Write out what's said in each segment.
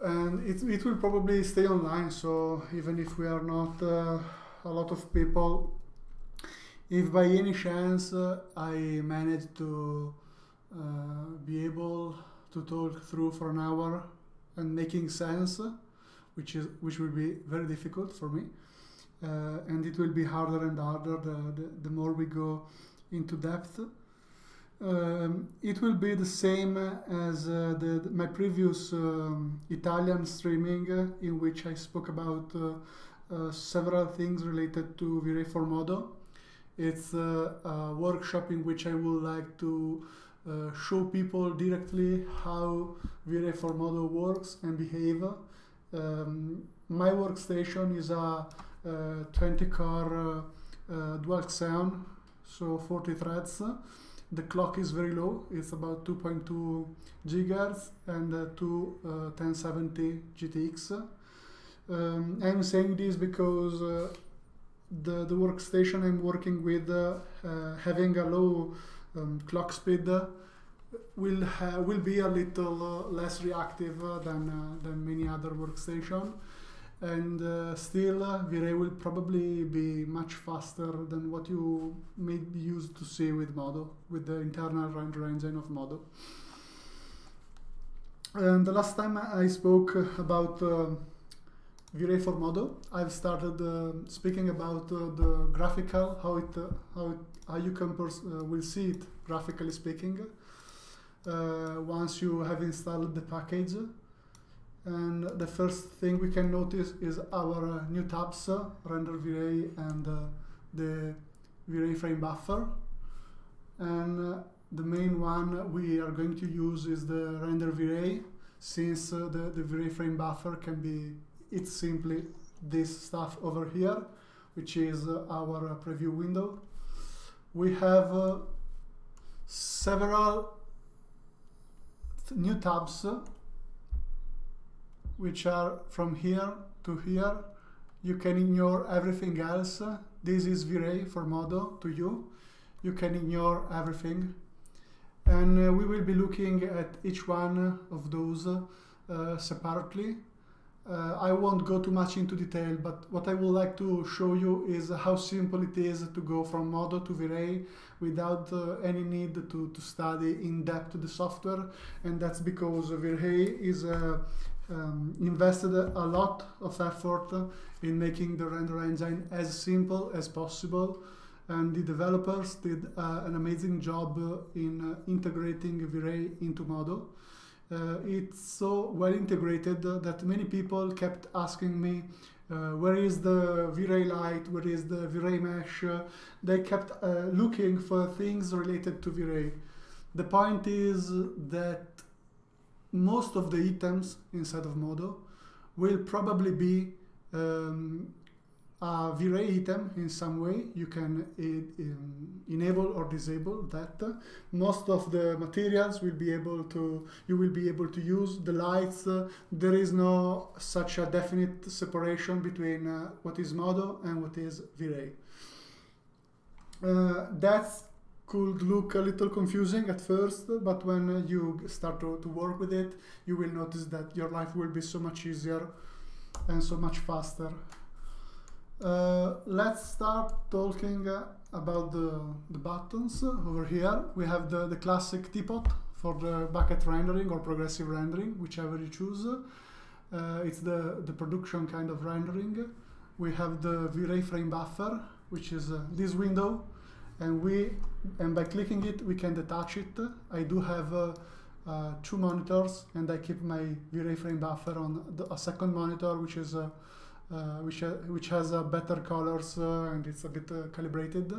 and it will probably stay online. So even if we are not a lot of people, if by any chance I manage to be able to talk through for an hour and making sense, which will be very difficult for me, and it will be harder and harder the more we go into depth. It will be the same as my previous Italian streaming, in which I spoke about several things related to vRay for MODO. It's a workshop in which I would like to show people directly how vRay for MODO works and behave. My workstation is a 20-core dual xeon, so 40 threads. The clock is very low, it's about 2.2 gigahertz and two 1070 GTX. I'm saying this because the workstation I'm working with, having a low clock speed, will be a little less reactive than many other workstation, and still vRay will probably be much faster than what you may be used to see with MODO, with the internal render engine of MODO. And the last time I spoke about vRay for MODO, I've started speaking about the graphical, how you can will see it graphically speaking once you have installed the package. And the first thing we can notice is our new tabs, render vRay and the vRay frame buffer. And the main one we are going to use is the render vRay, since the vRay frame buffer can be, it's simply this stuff over here, which is our preview window. We have several new tabs which are from here to here. You can ignore everything else. This is vRay for MODO to you. You can ignore everything. And we will be looking at each one of those separately. I won't go too much into detail, but what I would like to show you is how simple it is to go from MODO to vRay without any need to study in depth the software. And that's because vRay is invested a lot of effort in making the render engine as simple as possible, and the developers did an amazing job in integrating vRay into MODO. It's so well integrated that many people kept asking me, where is the vRay Lite, where is the vRay Mesh? They kept looking for things related to vRay. The point is that most of the items inside of MODO will probably be a vRay item in some way. You can enable or disable that. Most of the materials will be able to, you will be able to use. The lights, there is no such a definite separation between what is MODO and what is vRay. That could look a little confusing at first, but when you start to work with it, you will notice that your life will be so much easier and so much faster. Let's start talking about the buttons. Over here we have the classic teapot for the bucket rendering or progressive rendering, whichever you choose. It's the production kind of rendering. We have the vRay frame buffer, which is this window, and by clicking it we can detach it. I do have two monitors, and I keep my vRay frame buffer on a second monitor, which is which has better colors and it's a bit calibrated.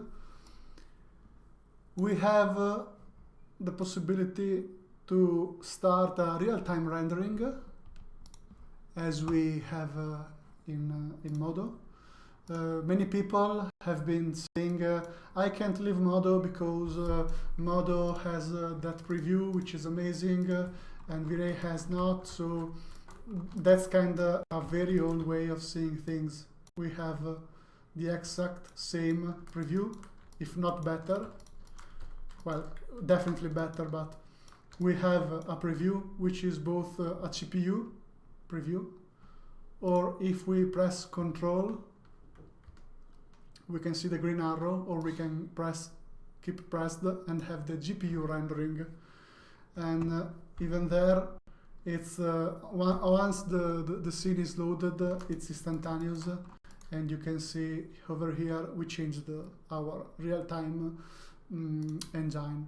We have the possibility to start a real-time rendering, as we have in MODO. Many people have been saying, I can't leave MODO because MODO has that preview, which is amazing, and vRay has not. So that's kind of a very old way of seeing things. We have the exact same preview, if not better. Well, definitely better, but we have a preview which is both a CPU preview, or if we press Control, we can see the green arrow, or we can keep pressed and have the GPU rendering. And even there, it's once the scene is loaded, it's instantaneous, and you can see over here we changed our real-time engine.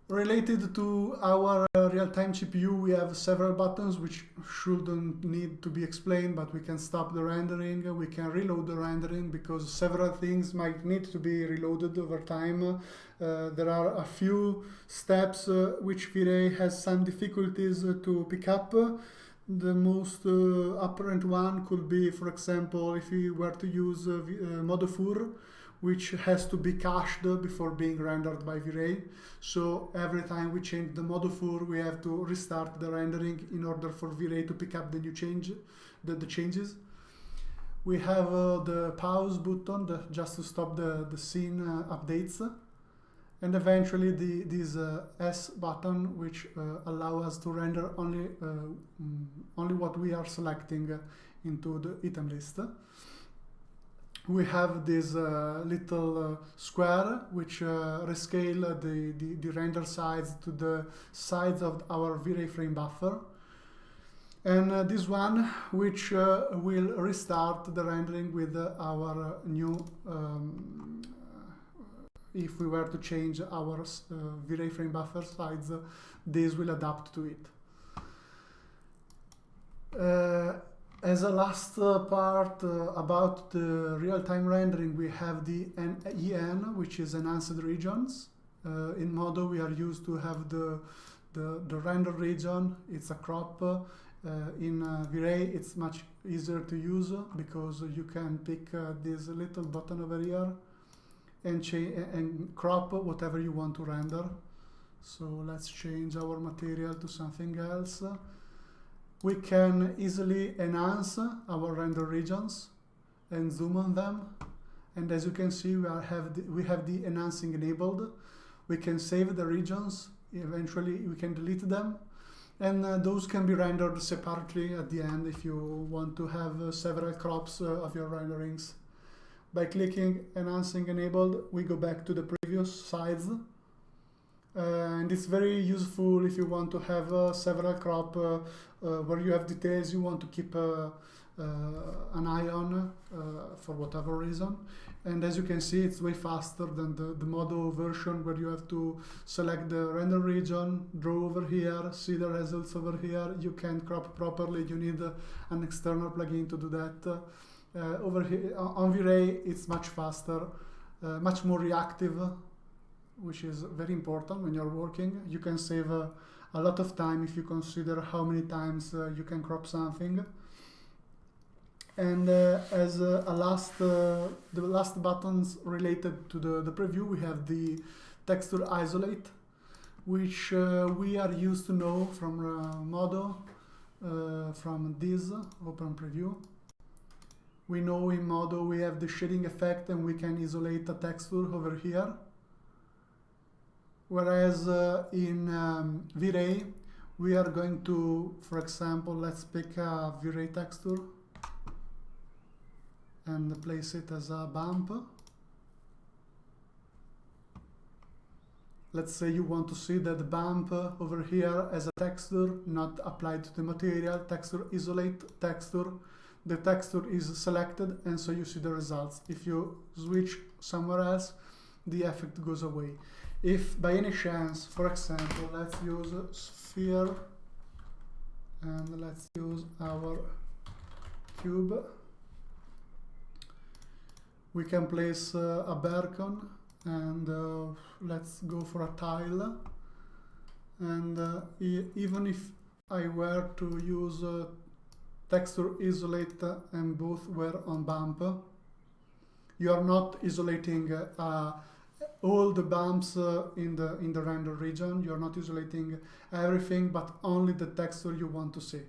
Related to our real-time GPU, we have several buttons which shouldn't need to be explained, but we can stop the rendering, we can reload the rendering, because several things might need to be reloaded over time. There are a few steps which vRay has some difficulties to pick up. The most apparent one could be, for example, if we were to use MODO, which has to be cached before being rendered by vRay. So every time we change the MODO, we have to restart the rendering in order for vRay to pick up the new the changes. We have the pause button just to stop the scene updates. And eventually this S button, which allow us to render only what we are selecting into the item list. We have this little square which rescale the render size to the size of our vRay frame buffer. And this one which will restart the rendering with our new, if we were to change our vRay frame buffer size, this will adapt to it. As a last part about the real-time rendering, we have the EN, which is enhanced regions. In MODO, we are used to have the render region. It's a crop. In vRay, it's much easier to use because you can pick this little button over here and crop whatever you want to render. So let's change our material to something else. We can easily enhance our render regions and zoom on them. And as you can see, we have the enhancing enabled. We can save the regions. Eventually, we can delete them. And those can be rendered separately at the end if you want to have several crops of your renderings. By clicking enhancing enabled, we go back to the previous slides. And it's very useful if you want to have several crop where you have details you want to keep an eye on for whatever reason. And as you can see, it's way faster than the MODO version where you have to select the render region, draw over here, see the results over here. You can't crop properly, you need an external plugin to do that. Over here on vRay, it's much faster, much more reactive, which is very important when you're working. You can save a lot of time if you consider how many times you can crop something. And as the last buttons related to the preview, we have the texture isolate, which we are used to know from MODO, from this open preview. We know in MODO we have the shading effect and we can isolate a texture over here. Whereas in vRay, we are going to, for example, let's pick a vRay texture and place it as a bump. Let's say you want to see that bump over here as a texture, not applied to the material. Texture isolate texture. The texture is selected, and so you see the results. If you switch somewhere else, the effect goes away. If by any chance, for example, let's use sphere and let's use our cube, we can place a beacon and let's go for a tile. And even if I were to use texture isolate and both were on bump, you are not isolating all the bumps in the render region. You're not isolating everything, but only the texture you want to see.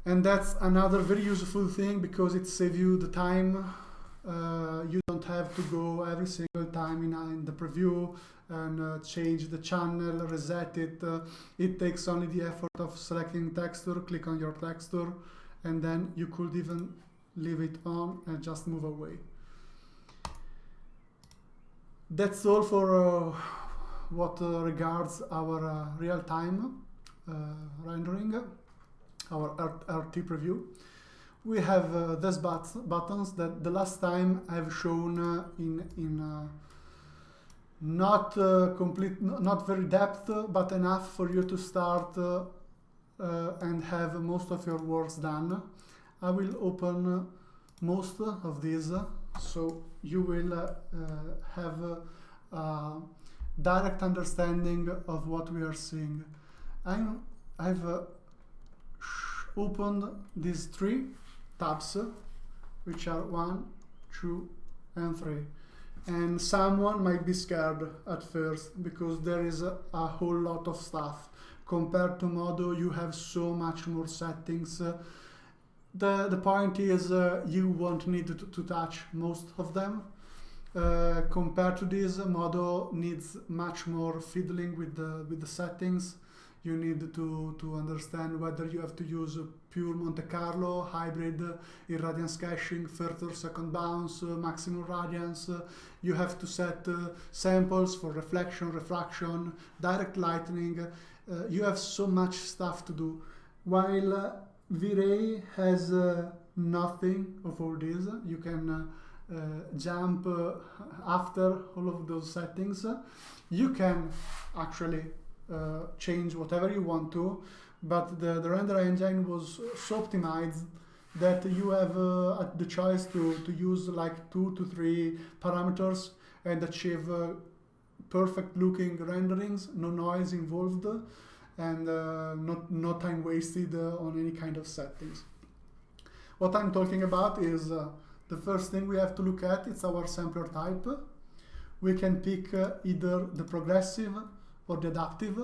And that's another very useful thing because it saves you the time You don't have to go every single time in the preview and change the channel, reset it. It takes only the effort of selecting texture, click on your texture, and then you could even leave it on and just move away. That's all for what regards our real-time rendering, our RT preview. We have these buttons that the last time I've shown in not complete, not very depth, but enough for you to start and have most of your works done. I will open most of these, so you will have a direct understanding of what we are seeing. I've opened these 3 tabs, which are 1, 2, and 3. And someone might be scared at first because there is a whole lot of stuff. Compared to MODO, you have so much more settings. The point is you won't need to touch most of them. Compared to this, MODO needs much more fiddling with the settings. You need to understand whether you have to use pure Monte Carlo, hybrid, irradiance caching, filter second bounce, maximum radiance. You have to set samples for reflection, refraction, direct lighting. You have so much stuff to do. While vRay has nothing of all this. You can jump after all of those settings. You can actually change whatever you want to, but the render engine was so optimized that you have the choice to use like 2 to 3 parameters and achieve perfect looking renderings, no noise involved, and no time wasted on any kind of settings. What I'm talking about is the first thing we have to look at, it's our sampler type. We can pick either the progressive or the adaptive.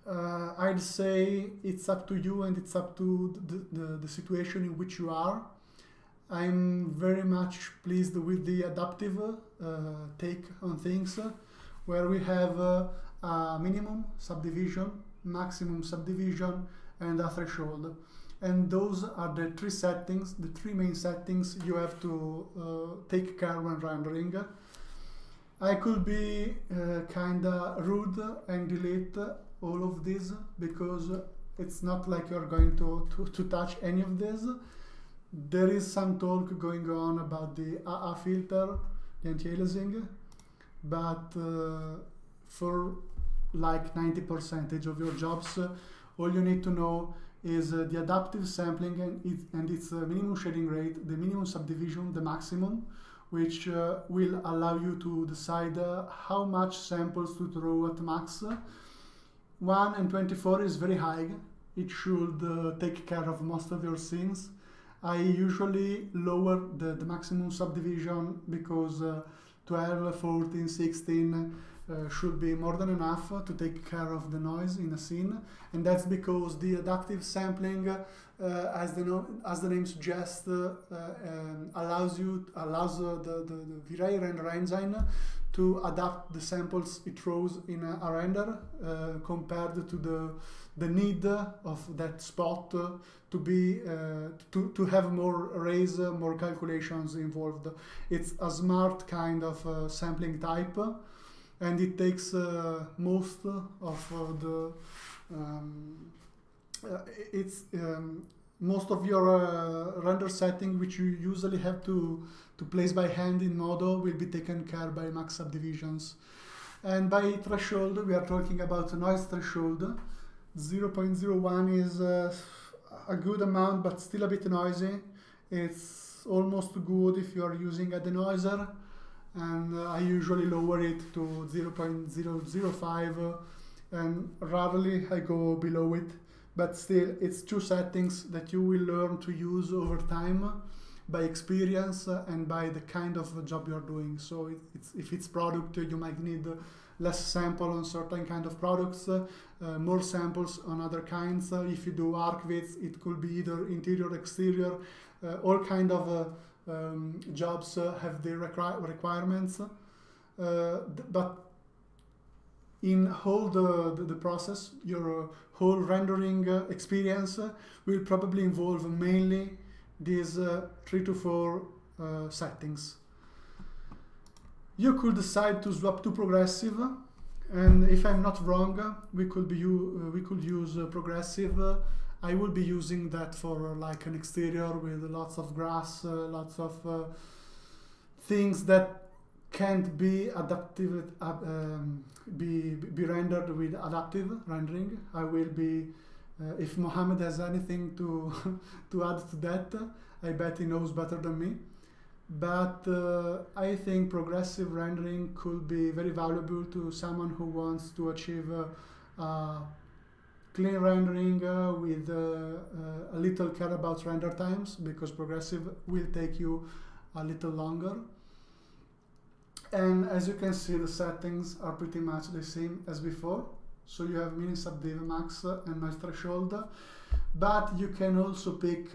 I'd say it's up to you and it's up to the situation in which you are. I'm very much pleased with the adaptive take on things, where we have a minimum subdivision, maximum subdivision, and a threshold. And those are the 3 settings, the 3 main settings you have to take care when rendering. I could be kinda rude and delete all of these because it's not like you're going to touch any of this. There is some talk going on about the AA filter, the anti-aliasing, but for like 90% of your jobs, all you need to know is the adaptive sampling and its minimum shading rate, the minimum subdivision, the maximum, which will allow you to decide how much samples to throw at max. 1 and 24 is very high. It should take care of most of your scenes. I usually lower the maximum subdivision because 12, 14, 16 should be more than enough to take care of the noise in a scene, and that's because the adaptive sampling, as the name suggests, allows the vRay render engine to adapt the samples it throws in a render compared to the need of that spot to be to have more arrays, more calculations involved. It's a smart kind of sampling type. And it takes most of most of your render setting, which you usually have to place by hand in MODO, will be taken care by max subdivisions. And by threshold, we are talking about a noise threshold. 0.01 is a good amount, but still a bit noisy. It's almost good if you are using a denoiser. And I usually lower it to 0.005 and rarely I go below it, but still it's 2 settings that you will learn to use over time by experience and by the kind of job you're doing. So if it's product, you might need less sample on certain kind of products, more samples on other kinds. If you do arc widths, it could be either interior, exterior, all kind of jobs have their requirements, but in whole the process, your whole rendering experience will probably involve mainly these 3 to 4 settings. You could decide to swap to progressive, and if I'm not wrong, we could use progressive. I will be using that for like an exterior with lots of grass, lots of things that can't be adaptive, be rendered with adaptive rendering. I will be, if Mohammed has anything to to add to that, I bet he knows better than me. But I think progressive rendering could be very valuable to someone who wants to achieve clean rendering with a little care about render times, because progressive will take you a little longer. And as you can see, the settings are pretty much the same as before. So you have min, subdiv, max, and noise threshold, but you can also pick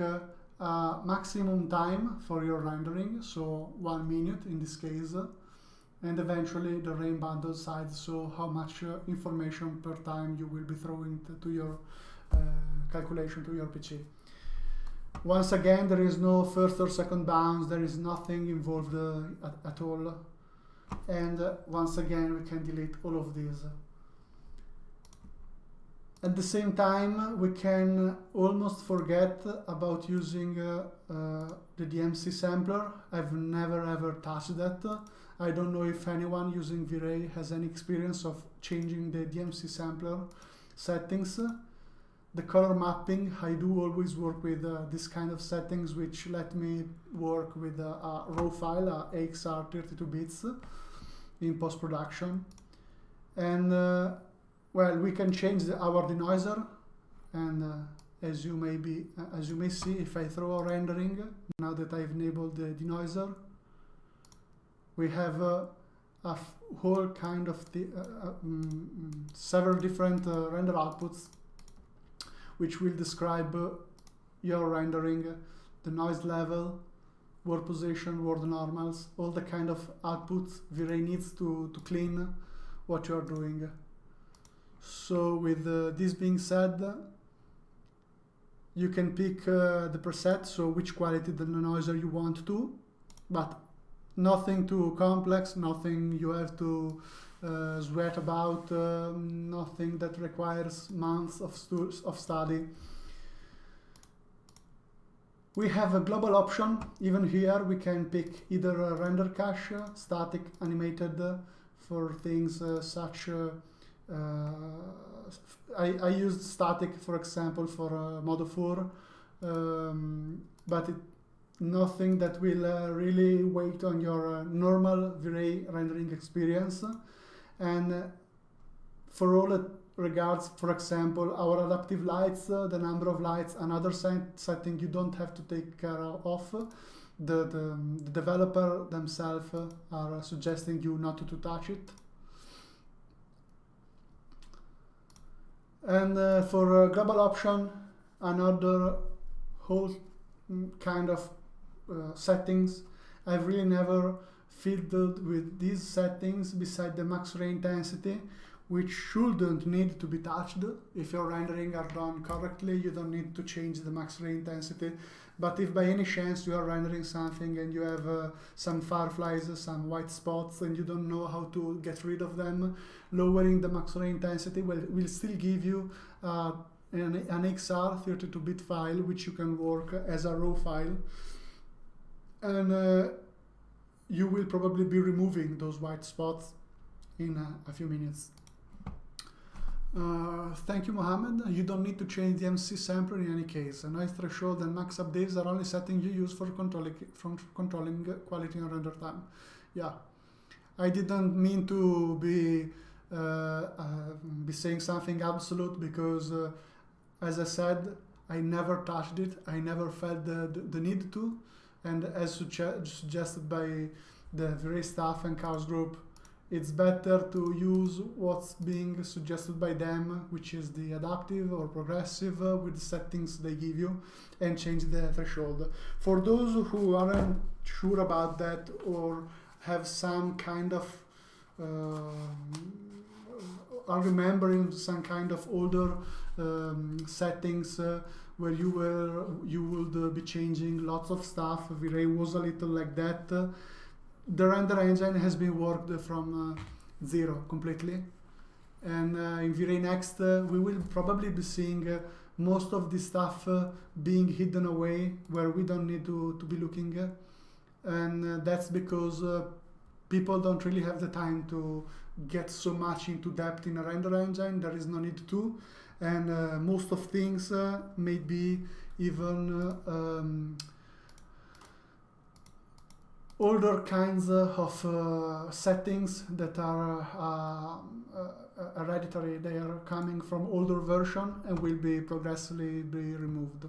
maximum time for your rendering, so 1 minute in this case, and eventually the rain bundle size, so how much information per time you will be throwing to your calculation to your PC. Once again, there is no first or second bounce, there is nothing involved at all, and once again we can delete all of these. At the same time, we can almost forget about using the DMC sampler. I've never ever touched that. I don't know if anyone using vRay has any experience of changing the DMC sampler settings. The color mapping, I do always work with this kind of settings, which let me work with a raw file, a AXR 32 bits in post-production. And well, we can change our denoiser, and as you may see, if I throw a rendering, now that I've enabled the denoiser, we have a whole kind of several different render outputs, which will describe your rendering, the noise level, world position, world normals, all the kind of outputs vRay needs to clean what you're doing. So with this being said, you can pick the preset, so which quality the denoiser you want to, but nothing too complex, nothing you have to sweat about, nothing that requires months of study. We have a global option. Even here we can pick either a render cache, static, animated, for things such I used static, for example, for MODO 4, but nothing that will really wait on your normal vRay rendering experience. And for all regards, for example, our adaptive lights, the number of lights, another setting you don't have to take care of. The developer themselves are suggesting you not to touch it. And for global option, another whole kind of settings. I've really never fiddled with these settings beside the max ray intensity, which shouldn't need to be touched. If your rendering are done correctly, you don't need to change the max ray intensity. But if by any chance you are rendering something and you have some fireflies, some white spots, and you don't know how to get rid of them, lowering the max ray intensity will still give you an XR 32-bit file, which you can work as a raw file. And you will probably be removing those white spots in a few minutes. Thank you, Mohammed. You don't need to change the MC sampler in any case. A noise threshold and max updates are only setting you use for controlling quality and render time. Yeah, I didn't mean to be saying something absolute, because as I said, I never touched it. I never felt the need to, and as suggested by the vRay staff and chaos group, it's better to use what's being suggested by them, which is the adaptive or progressive with the settings they give you, and change the threshold. For those who aren't sure about that or have some kind of are remembering some kind of older settings where you would be changing lots of stuff. vRay was a little like that. The render engine has been worked from zero completely, and in vRay Next we will probably be seeing most of this stuff being hidden away where we don't need to be looking, and that's because people don't really have the time to get so much into depth in a render engine. There is no need to, and most of things may be even older kinds of settings that are hereditary. They are coming from older version and will be progressively be removed.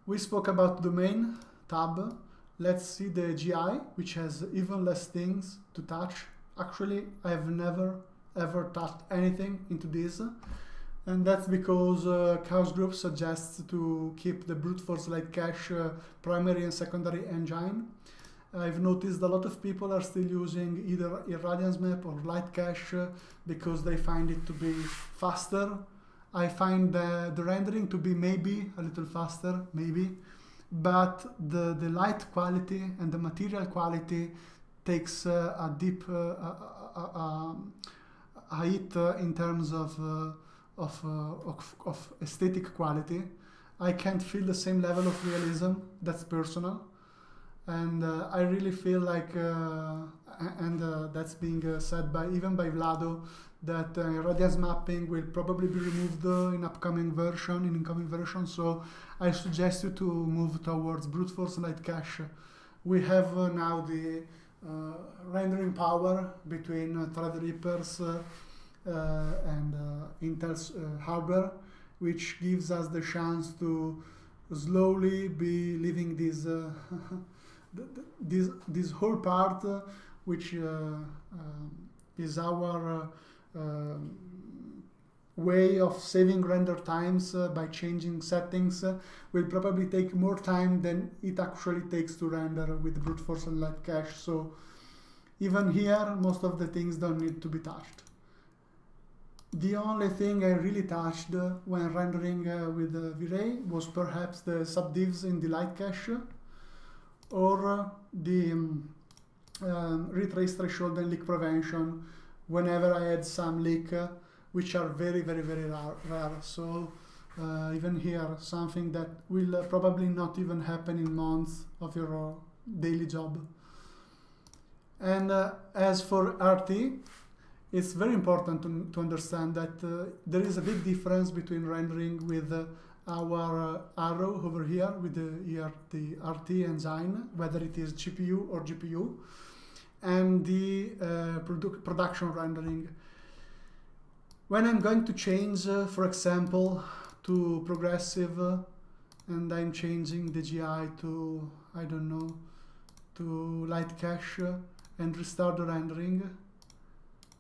We spoke about domain tab. Let's see the GI, which has even less things to touch. Actually, I have never ever touched anything into this, and that's because Chaos Group suggests to keep the brute force light cache primary and secondary engine. I've noticed a lot of people are still using either Irradiance Map or light cache because they find it to be faster. I find the rendering to be maybe a little faster, maybe, but the light quality and the material quality takes a deep hit in terms of aesthetic quality. I can't feel the same level of realism. That's personal, and I really feel like, and that's being said by even by Vlado, that radiance mapping will probably be removed in incoming version. So I suggest you to move towards brute force light cache. We have now the rendering power between Threadrippers and Intel's hardware, which gives us the chance to slowly be leaving this this whole part, which is our way of saving render times by changing settings, will probably take more time than it actually takes to render with brute force and light cache. So even here, most of the things don't need to be touched. The only thing I really touched when rendering with vRay was perhaps the subdivs in the light cache, or the retrace threshold and leak prevention whenever I had some leak, which are very rare. So even here, something that will probably not even happen in months of your daily job. And as for RT, it's very important to understand that there is a big difference between rendering with our arrow over here with the RT engine, whether it is GPU or GPU, and the production rendering. When I'm going to change, for example, to progressive, and I'm changing the GI to, I don't know, to light cache, and restart the rendering,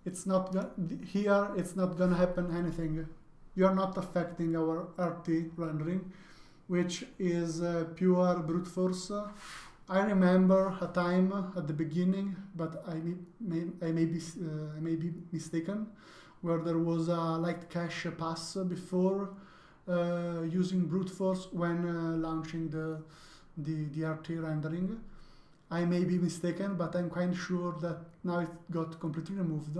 it's not here. It's not gonna happen anything. You're not affecting our RT rendering, which is pure brute force. I remember a time at the beginning, but I may be mistaken, where there was a light cache pass before using brute force when launching the RT rendering. I may be mistaken, but I'm quite sure that now it got completely removed.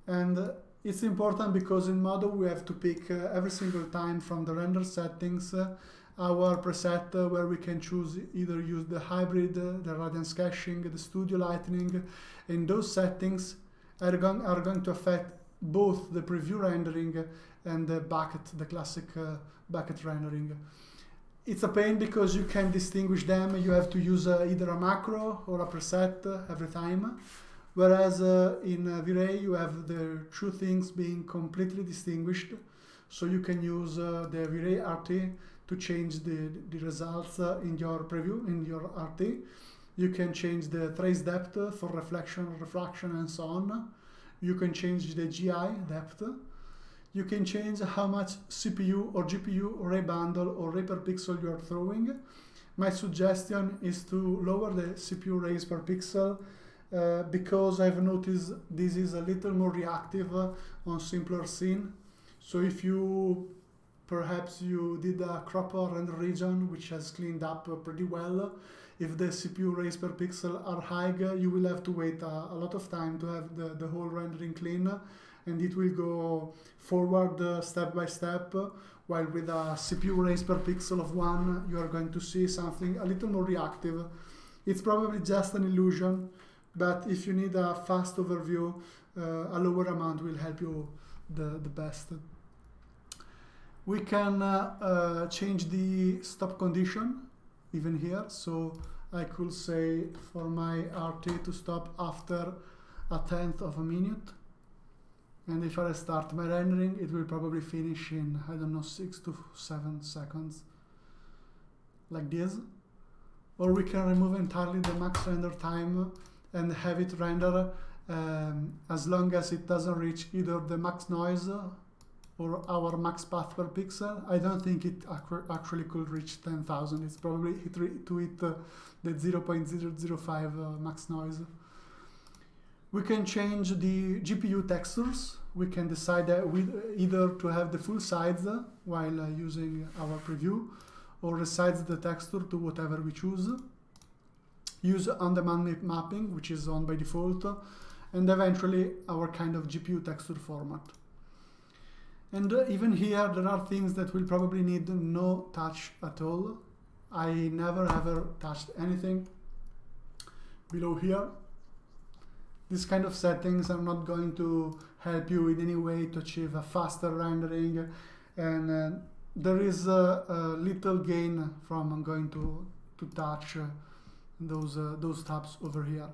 And it's important because in MODO we have to pick every single time from the render settings our preset where we can choose either use the hybrid, the radiance caching, the studio lightning, and those settings are going to affect both the preview rendering and the bucket, the classic bucket rendering. It's a pain because you can't distinguish them. You have to use either a macro or a preset every time. Whereas in vRay you have the two things being completely distinguished. So you can use the vRay RT to change the results in your preview, in your RT. You can change the trace depth for reflection, refraction, and so on. You can change the GI depth. You can change how much CPU or GPU or ray bundle or ray per pixel you are throwing. My suggestion is to lower the CPU rays per pixel because I've noticed this is a little more reactive on simpler scene. So if you perhaps you did a crop render region which has cleaned up pretty well, if the CPU rays per pixel are high, you will have to wait a lot of time to have the whole rendering clean, and it will go forward step by step, while with a CPU rays per pixel of 1, you are going to see something a little more reactive. It's probably just an illusion, but if you need a fast overview, a lower amount will help you the best. We can change the stop condition even here, so I could say for my RT to stop after 1/10 of a minute, and if I start my rendering, it will probably finish in, I don't know, 6 to 7 seconds, like this. Or we can remove entirely the max render time and have it render as long as it doesn't reach either the max noise or our max path per pixel. I don't think it actually could reach 10,000. It's probably to hit the 0.005 max noise. We can change the GPU textures. We can decide either to have the full size while using our preview, or resize the texture to whatever we choose. Use on-demand mapping, which is on by default, and eventually our kind of GPU texture format. And even here, there are things that will probably need no touch at all. I never ever touched anything below here. These kind of settings are not going to help you in any way to achieve a faster rendering, and there is a little gain from going to touch those tabs over here.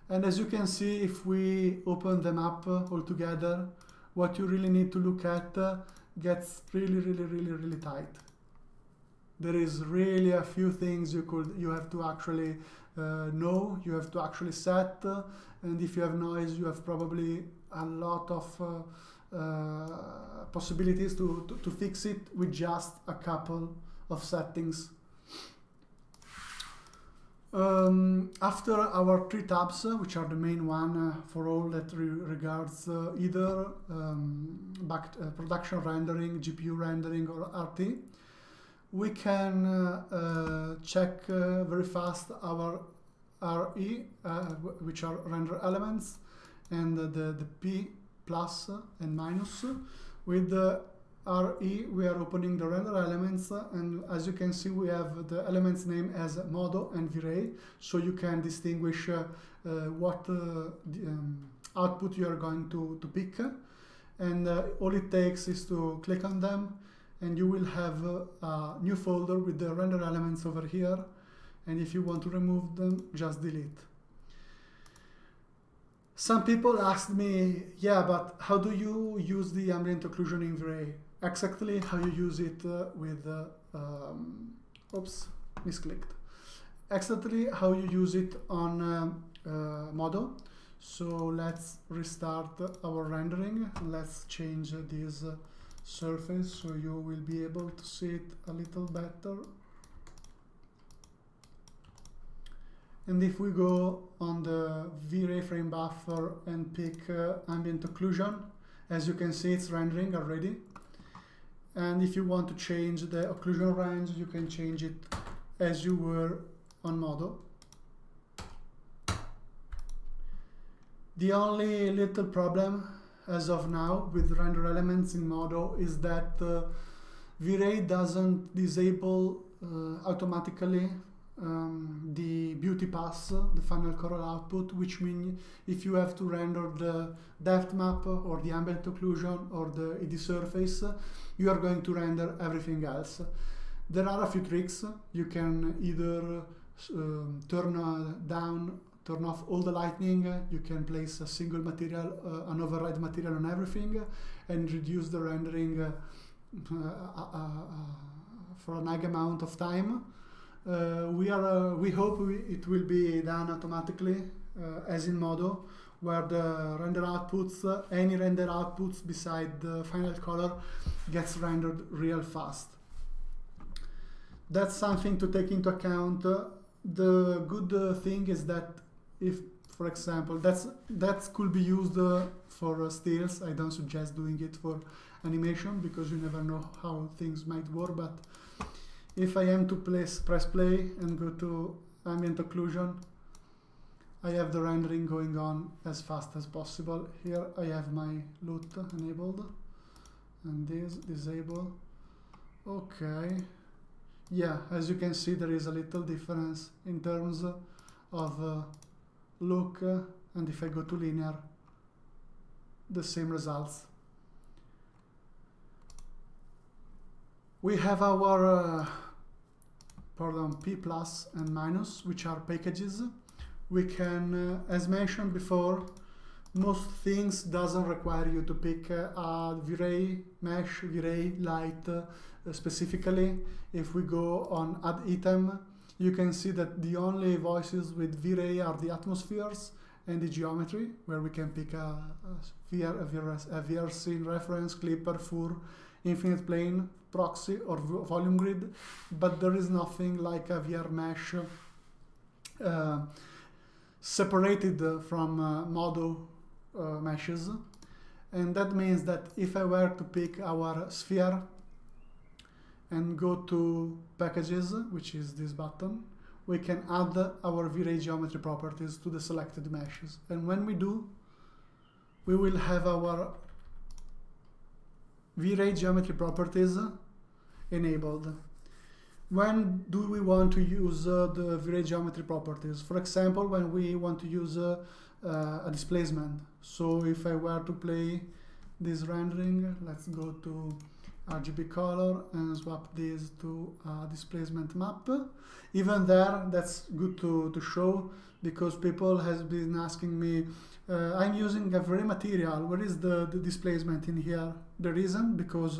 And as you can see, if we open them up all together, what you really need to look at gets really tight. There is really a few things you have to actually know, you have to actually set, and if you have noise, you have probably a lot of possibilities to fix it with just a couple of settings. After our 3 tabs, which are the main one for all that regards either production rendering, GPU rendering, or RT, we can check very fast our RE, which are render elements, and the P plus and minus. With the RE, we are opening the render elements, and as you can see, we have the elements name as MODO and vRay, so you can distinguish what output you are going to pick. And all it takes is to click on them, and you will have a new folder with the render elements over here. And if you want to remove them, just delete. Some people asked me, yeah, but how do you use the ambient occlusion in vRay? Exactly how you use it with, oops, misclicked. Exactly how you use it on MODO. So let's restart our rendering. Let's change this surface so you will be able to see it a little better. And if we go on the vRay frame buffer and pick ambient occlusion, as you can see, it's rendering already. And if you want to change the occlusion range, you can change it as you were on MODO. The only little problem as of now with render elements in MODO is that vRay doesn't disable automatically the beauty pass, the final color output, which means if you have to render the depth map or the ambient occlusion or the ED surface, you are going to render everything else. There are a few tricks. You can either turn off all the lighting. You can place a single material, an override material on everything, and reduce the rendering for an high amount of time. we hope it will be done automatically, as in MODO, where the render outputs, any render outputs beside the final color gets rendered real fast. That's something to take into account. The good thing is that if, for example, that could be used for stills. I don't suggest doing it for animation because you never know how things might work. But if I am to press play and go to ambient occlusion, I have the rendering going on as fast as possible. Here I have my LUT enabled and this disable. Okay. Yeah, as you can see, there is a little difference in terms of look, and if I go to linear, the same results. We have our P plus and minus, which are packages. We can, as mentioned before, most things doesn't require you to pick a vRay mesh, vRay light specifically. If we go on add item, you can see that the only voices with vRay are the atmospheres and the geometry, where we can pick a VR scene reference, clipper, fur, infinite plane, proxy, or volume grid, but there is nothing like a VR mesh separated from MODO meshes. And that means that if I were to pick our sphere and go to packages, which is this button, we can add our vRay geometry properties to the selected meshes. And when we do, we will have our vRay geometry properties enabled. When do we want to use the vRay geometry properties? For example, when we want to use a displacement. So if I were to play this rendering, let's go to RGB color and swap this to a displacement map. Even there, that's good to show, because people has been asking me, I'm using a vRay material, where is the displacement in here? The reason, because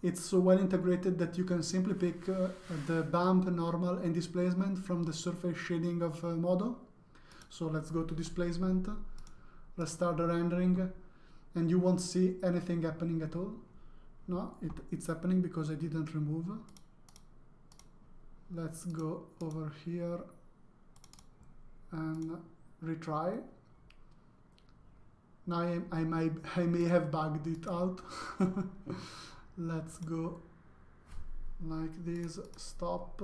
it's so well integrated that you can simply pick the bump, normal, and displacement from the surface shading of MODO. So let's go to displacement, restart the rendering, and you won't see anything happening at all. No, it's happening because I didn't remove. Let's go over here and retry. Now I may have bugged it out. Let's go like this, stop.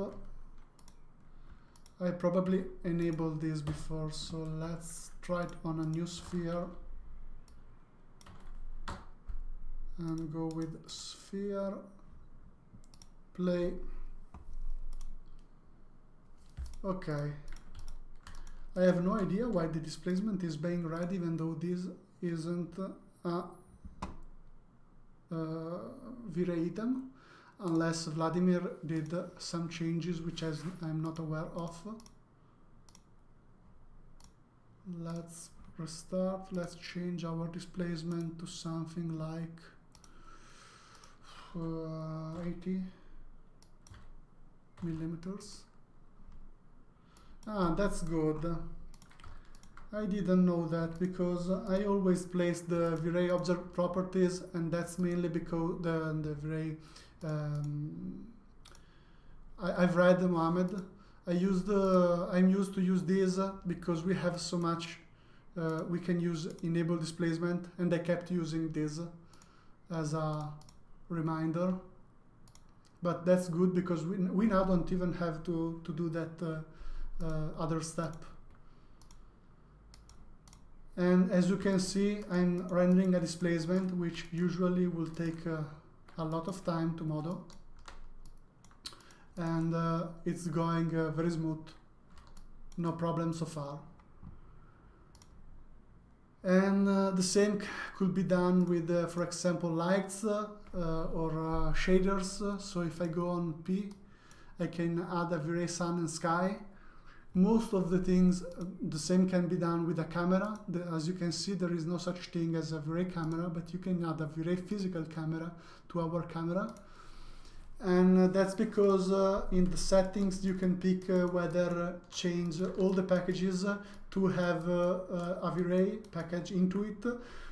I probably enabled this before, so let's try it on a new sphere and go with sphere, play. Okay, I have no idea why the displacement is being red, even though this isn't a vRay item, unless Vladimir did some changes which I'm not aware of. Let's restart. Let's change our displacement to something like 80 millimeters. Ah, that's good. I didn't know that, because I always place the vRay object properties, and that's mainly because the vRay. I've read Mohammed. I'm used to use these because we have so much. We can use enable displacement, and I kept using this as a reminder. But that's good, because we now don't even have to do that other step. And as you can see, I'm rendering a displacement which usually will take a lot of time to MODO, and it's going very smooth, no problem so far. And the same could be done with, for example, lights or shaders. So if I go on P, I can add a vRay sun and sky. Most of the things, the same can be done with a camera. As you can see, there is no such thing as a vRay camera, but you can add a vRay physical camera to our camera. And that's because in the settings you can pick whether change all the packages to have a vRay package into it,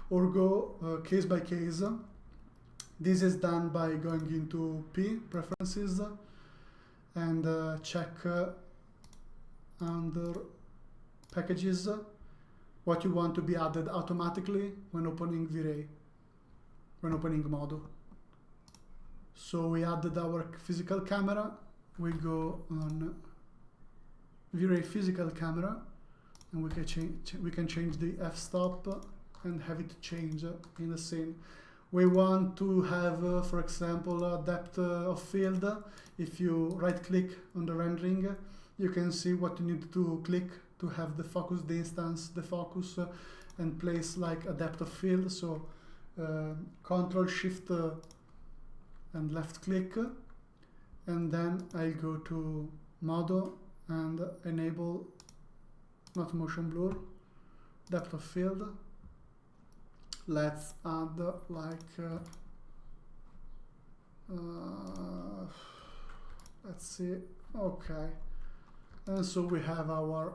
or go case by case. This is done by going into P, Preferences, and check under Packages what you want to be added automatically when opening vRay, when opening MODO. So we added our physical camera, we go on vRay physical camera, and we can change the f-stop and have it change in the scene. We want to have, for example, a depth of field. If you right-click on the rendering, you can see what you need to click to have the focus distance, the focus, and place like a depth of field. So Control Shift and left click, and then I'll go to MODO and enable not motion blur, depth of field. Let's add like let's see, okay, and so we have our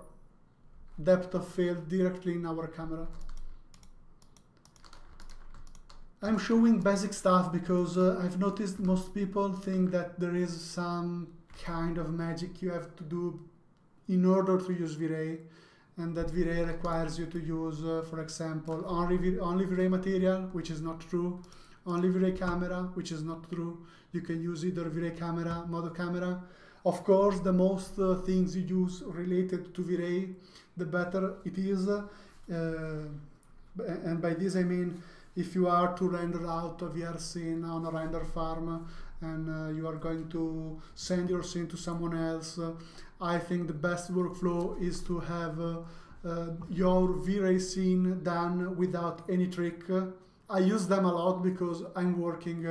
depth of field directly in our camera. I'm showing basic stuff because I've noticed most people think that there is some kind of magic you have to do in order to use vRay, and that vRay requires you to use, for example, only vRay material, which is not true, only vRay camera, which is not true. You can use either vRay camera, MODO camera. Of course, the most things you use related to vRay, the better it is. And by this I mean, if you are to render out a VR scene on a render farm and you are going to send your scene to someone else, I think the best workflow is to have your vRay scene done without any trick. I use them a lot because I'm working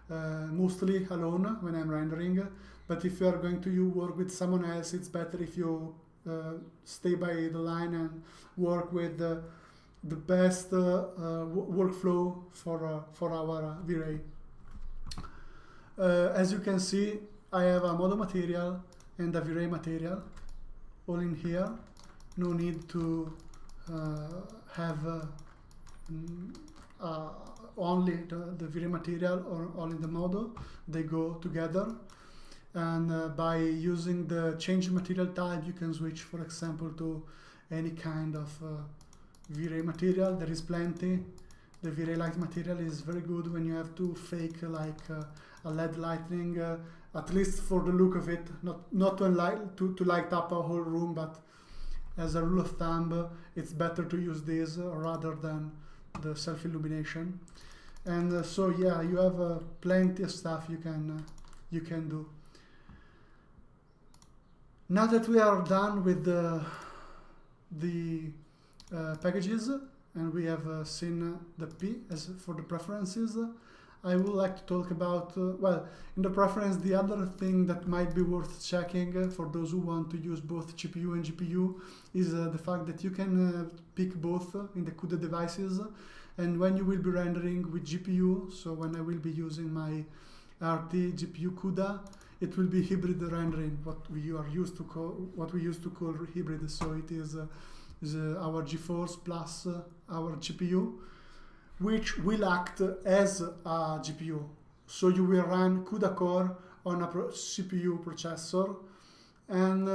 mostly alone when I'm rendering, but if you are going to work with someone else, it's better if you stay by the line and work with the best workflow for our vRay. As you can see, I have a MODO material and a vRay material all in here. No need to have only the vRay material or only the MODO. They go together. And by using the change material type, you can switch, for example, to any kind of vRay material. There is plenty. The vRay light material is very good when you have to fake like a LED lighting, at least for the look of it, not to light up a whole room, but as a rule of thumb, it's better to use this rather than the self-illumination. And so yeah, you have plenty of stuff you can do. Now that we are done with the packages and we have seen the P as for the preferences, I would like to talk about, well, in the preference, the other thing that might be worth checking for those who want to use both GPU and GPU is the fact that you can pick both in the CUDA devices. And when you will be rendering with GPU, so when I will be using my RT GPU CUDA, it will be hybrid rendering, what we used to call hybrid. So it is our GeForce plus our GPU, which will act as a GPU. So you will run CUDA core on a CPU processor. And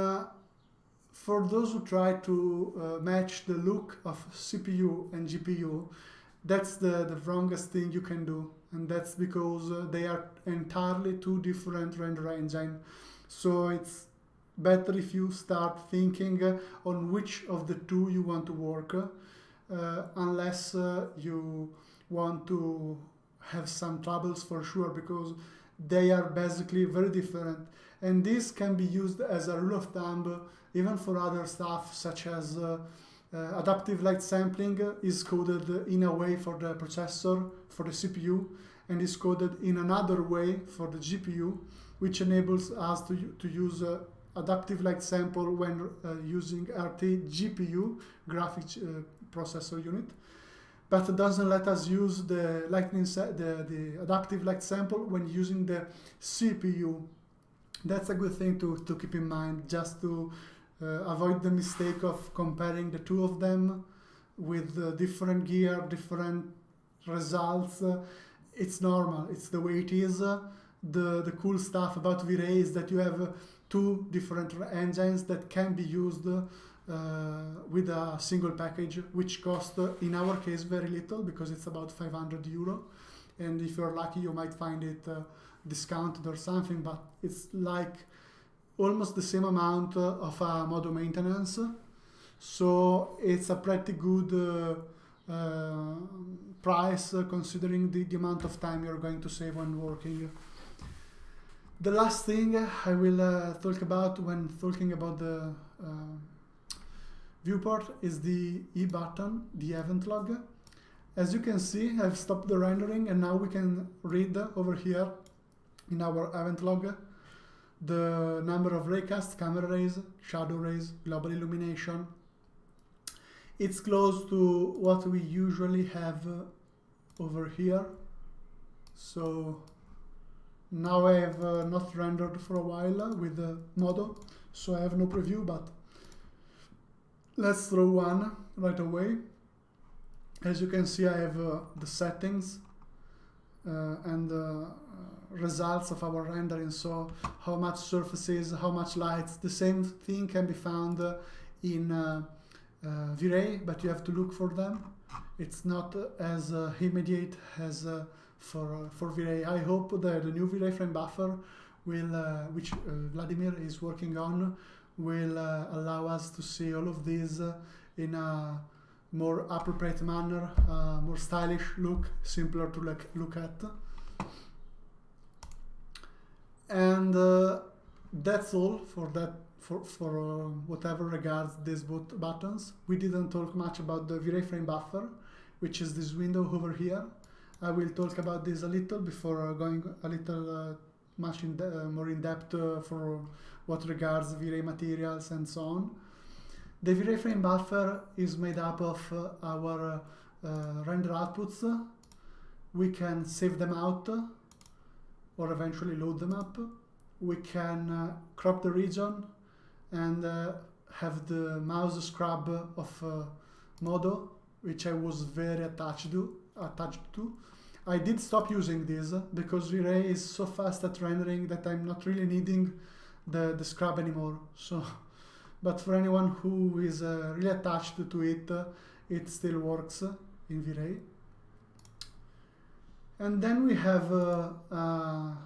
for those who try to match the look of CPU and GPU, that's the wrongest thing you can do. And that's because they are entirely two different render engines. So it's better if you start thinking on which of the two you want to work, unless you want to have some troubles for sure, because they are basically very different. And this can be used as a rule of thumb even for other stuff, such as adaptive light sampling is coded in a way for the processor, for the CPU, and is coded in another way for the GPU, which enables us to use adaptive light sample when using RT GPU, graphics processor unit. but it doesn't let us use the the adaptive light sample when using the CPU. That's a good thing to keep in mind, just to avoid the mistake of comparing the two of them with different gear, different results. It's normal, it's the way it is. The cool stuff about vRay is that you have two different engines that can be used with a single package, which costs, in our case, very little, because it's about 500 euro. And if you're lucky, you might find it discounted or something, but it's like almost the same amount of a MODO maintenance. So it's a pretty good price considering the amount of time you're going to save when working. The last thing I will talk about when talking about the viewport is the E button, the event log. As you can see, I've stopped the rendering, and now we can read over here in our event log the number of raycasts, camera rays, shadow rays, global illumination. It's close to what we usually have over here. So now I have not rendered for a while with MODO, so I have no preview, but let's throw one right away. As you can see, I have the settings and the results of our rendering, so how much surfaces, how much lights. The same thing can be found in vRay, but you have to look for them. It's not as immediate as for vRay. I hope that the new vRay frame buffer will, which Vladimir is working on, will allow us to see all of these in a more appropriate manner, more stylish look, simpler to look at. And that's all for that. For whatever regards these both buttons. We didn't talk much about the vRay frame buffer, which is this window over here. I will talk about this a little before going a little much more in depth for what regards vRay materials and so on. The vRay frame buffer is made up of our render outputs. We can save them out or eventually load them up. We can crop the region and have the mouse scrub of MODO, which I was very attached to. I did stop using this because vRay is so fast at rendering that I'm not really needing the scrub anymore. So, but for anyone who is really attached to it, it still works in vRay. And then we have a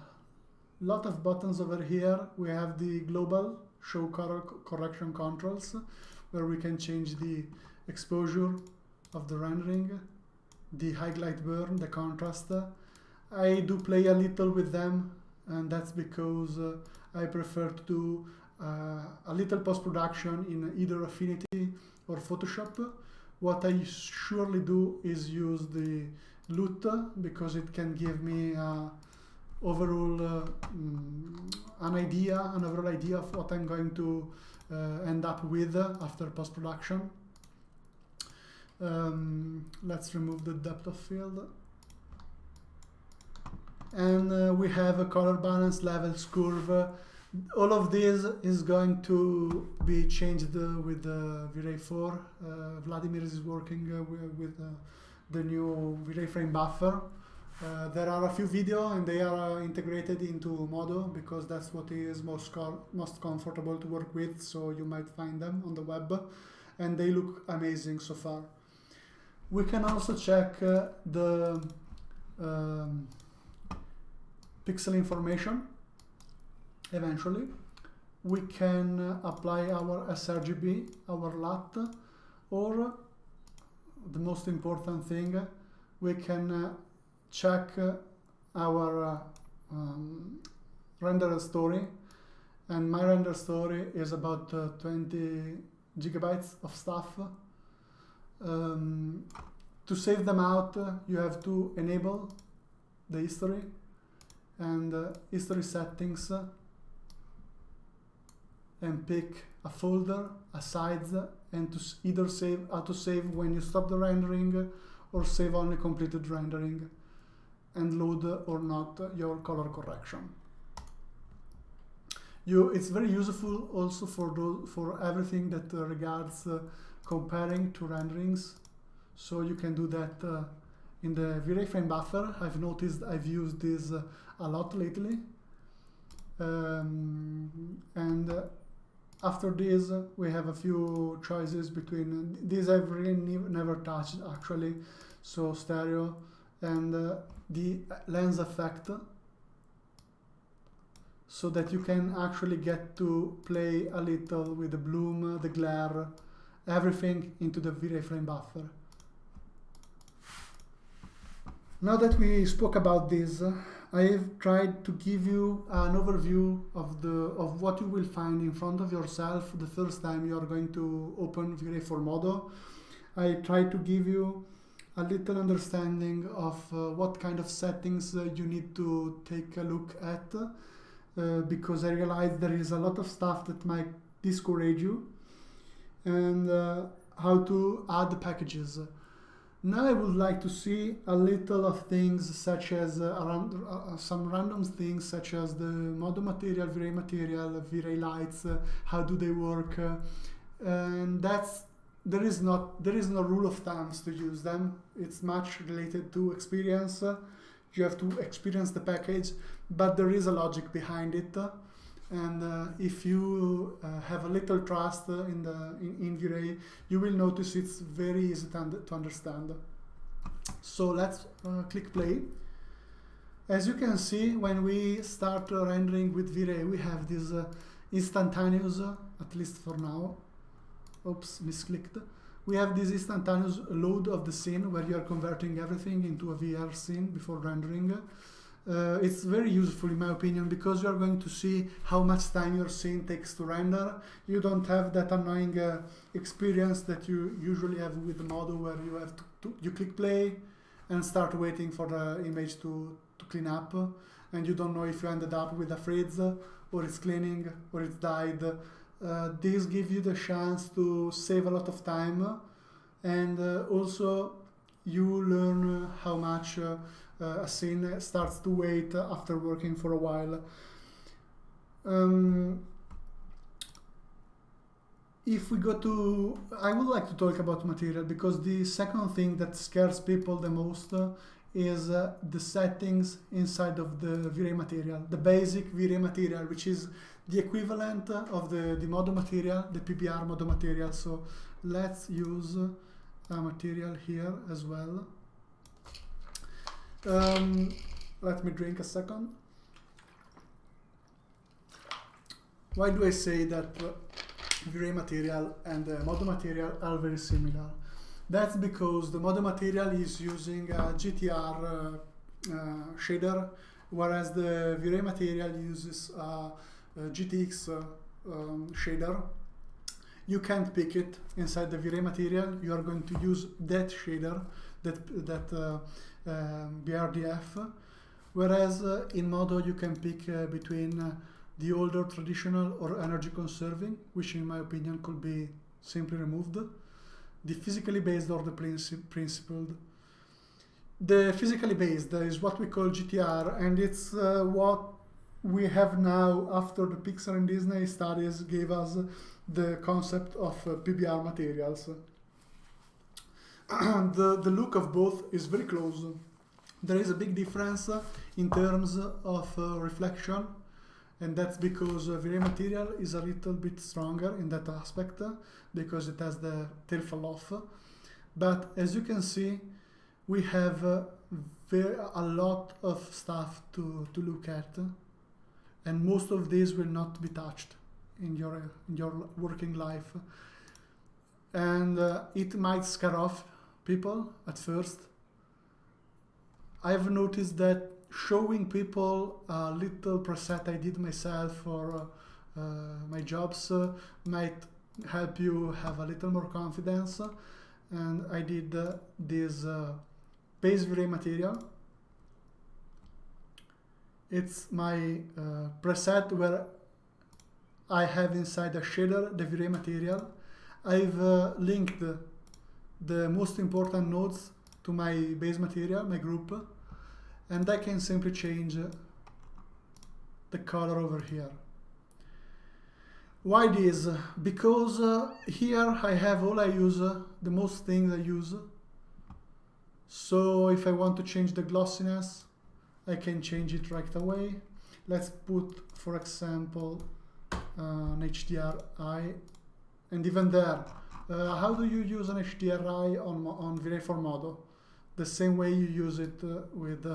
lot of buttons over here. We have the global show color correction controls, where we can change the exposure of the rendering, the highlight burn, the contrast. I do play a little with them, and that's because I prefer to do a little post-production in either Affinity or Photoshop. What I surely do is use the LUT, because it can give me overall an overall idea of what I'm going to end up with after post-production. Let's remove the depth of field. And we have a color balance levels curve. All of this is going to be changed with vRay 4. Vladimir is working with the new vRay frame buffer. There are a few videos, and they are integrated into MODO because that's what is most comfortable to work with, so you might find them on the web, and they look amazing so far. We can also check the pixel information. Eventually, we can apply our sRGB, our LUT, or the most important thing, we can check our render story, and my render story is about 20 gigabytes of stuff. To save them out, you have to enable the history and history settings, and pick a folder, a size, and to either save, autosave when you stop the rendering, or save only completed rendering, and load or not your color correction. It's very useful also for everything that regards comparing two renderings. So you can do that in the vRay frame buffer. I've noticed I've used this a lot lately. After this, we have a few choices between these I've really never touched actually. So stereo and the lens effect, so that you can actually get to play a little with the bloom, the glare, everything into the vRay frame buffer. Now that we spoke about this, I've tried to give you an overview of what you will find in front of yourself the first time you are going to open vRay for MODO. I tried to give you a little understanding of what kind of settings you need to take a look at, because I realized there is a lot of stuff that might discourage you, and how to add packages. Now I would like to see a little of things such as some random things such as the MODO material, vRay lights, how do they work, and there is no rule of thumbs to use them. It's much related to experience. You have to experience the package, but there is a logic behind it, and if you have a little trust in vRay, you will notice it's very easy to understand. So let's click play. As you can see, when we start rendering with vRay, we have this instantaneous, at least for now. Oops, misclicked. We have this instantaneous load of the scene where you are converting everything into a VR scene before rendering. It's very useful in my opinion, because you are going to see how much time your scene takes to render. You don't have that annoying experience that you usually have with the MODO, where you have you click play and start waiting for the image to clean up, and you don't know if you ended up with a frizz or it's cleaning or it's dyed. This gives you the chance to save a lot of time, and also you learn how much a scene starts to wait after working for a while. If we go to, I would like to talk about material, because the second thing that scares people the most is the settings inside of the vRay material, the basic vRay material, which is the equivalent of the MODO material, the PBR MODO material. So let's use a material here as well. Let me drink a second. Why do I say that vRay material and the MODO material are very similar? That's because the MODO material is using a GTR shader, whereas the vRay material uses a GTX shader. You can't pick it inside the vRay material. You are going to use that shader, that BRDF, whereas in MODO you can pick between the older traditional or energy conserving, which in my opinion could be simply removed, the physically based or the principled. The physically based is what we call GTR, and it's what we have now after the Pixar and Disney studies gave us the concept of PBR materials. The look of both is very close. There is a big difference in terms of reflection, and that's because vRay material is a little bit stronger in that aspect, because it has the tail fall off. But as you can see, we have a lot of stuff to look at, and most of these will not be touched in your working life, and it might scare off people at first. I've noticed that showing people a little preset I did myself for my jobs might help you have a little more confidence, and I did this base vRay material. It's my preset where I have inside a shader the vRay material. I've linked the most important nodes to my base material, my group, and I can simply change the color over here. Why this? Because here I have all I use, the most things I use. So if I want to change the glossiness, I can change it right away. Let's put, for example, an HDRI, and even there, how do you use an HDRI on vRay for MODO? The same way you use it with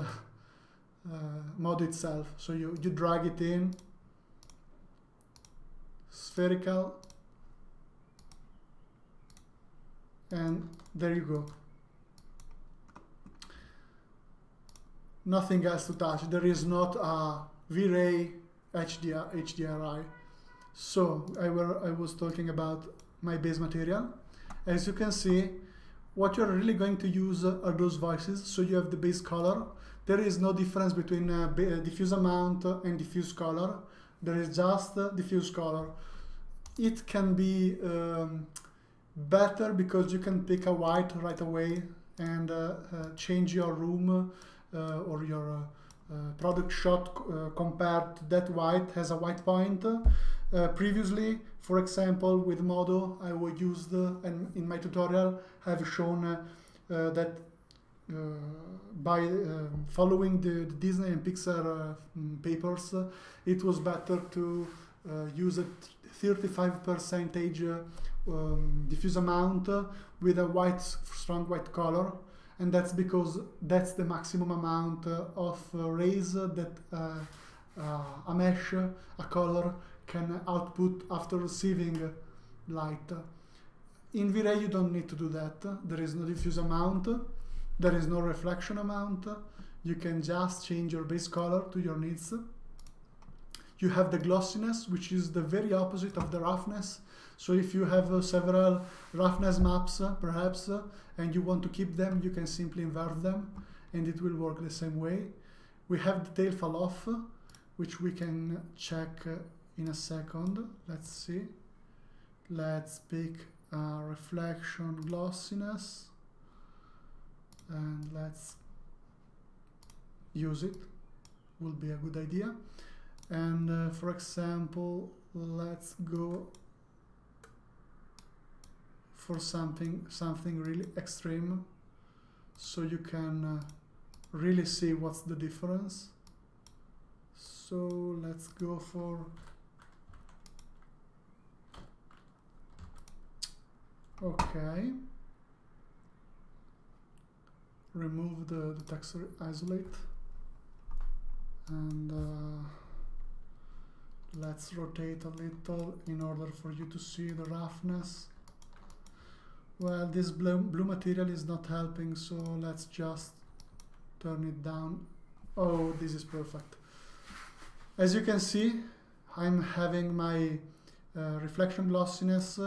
MODO itself. So you drag it in, spherical, and there you go. Nothing else to touch. There is not a vRay HDRI. So I was talking about my base material. As you can see, what you're really going to use are those voices. So you have the base color. There is no difference between diffuse amount and diffuse color. There is just diffuse color. It can be better because you can pick a white right away and change your room or your product shot compared to that white has a white point. Previously, for example, with MODO, I would use and in my tutorial have shown that by following the Disney and Pixar papers, it was better to use a 35% diffuse amount with a strong white color, and that's because that's the maximum amount of rays that a mesh, a color, can output after receiving light. In vRay you don't need to do that. There is no diffuse amount, there is no reflection amount. You can just change your base color to your needs. You have the glossiness, which is the very opposite of the roughness. So if you have several roughness maps, perhaps, and you want to keep them, you can simply invert them, and it will work the same way. We have the tail fall off, which we can check in a second. Let's see. Let's pick reflection glossiness, and let's use it. Will be a good idea. And for example, let's go for something really extreme, so you can really see what's the difference. So let's go for okay. Remove the texture isolate, and let's rotate a little in order for you to see the roughness. Well, this blue material is not helping, so let's just turn it down. Oh, this is perfect. As you can see, I'm having my reflection glossiness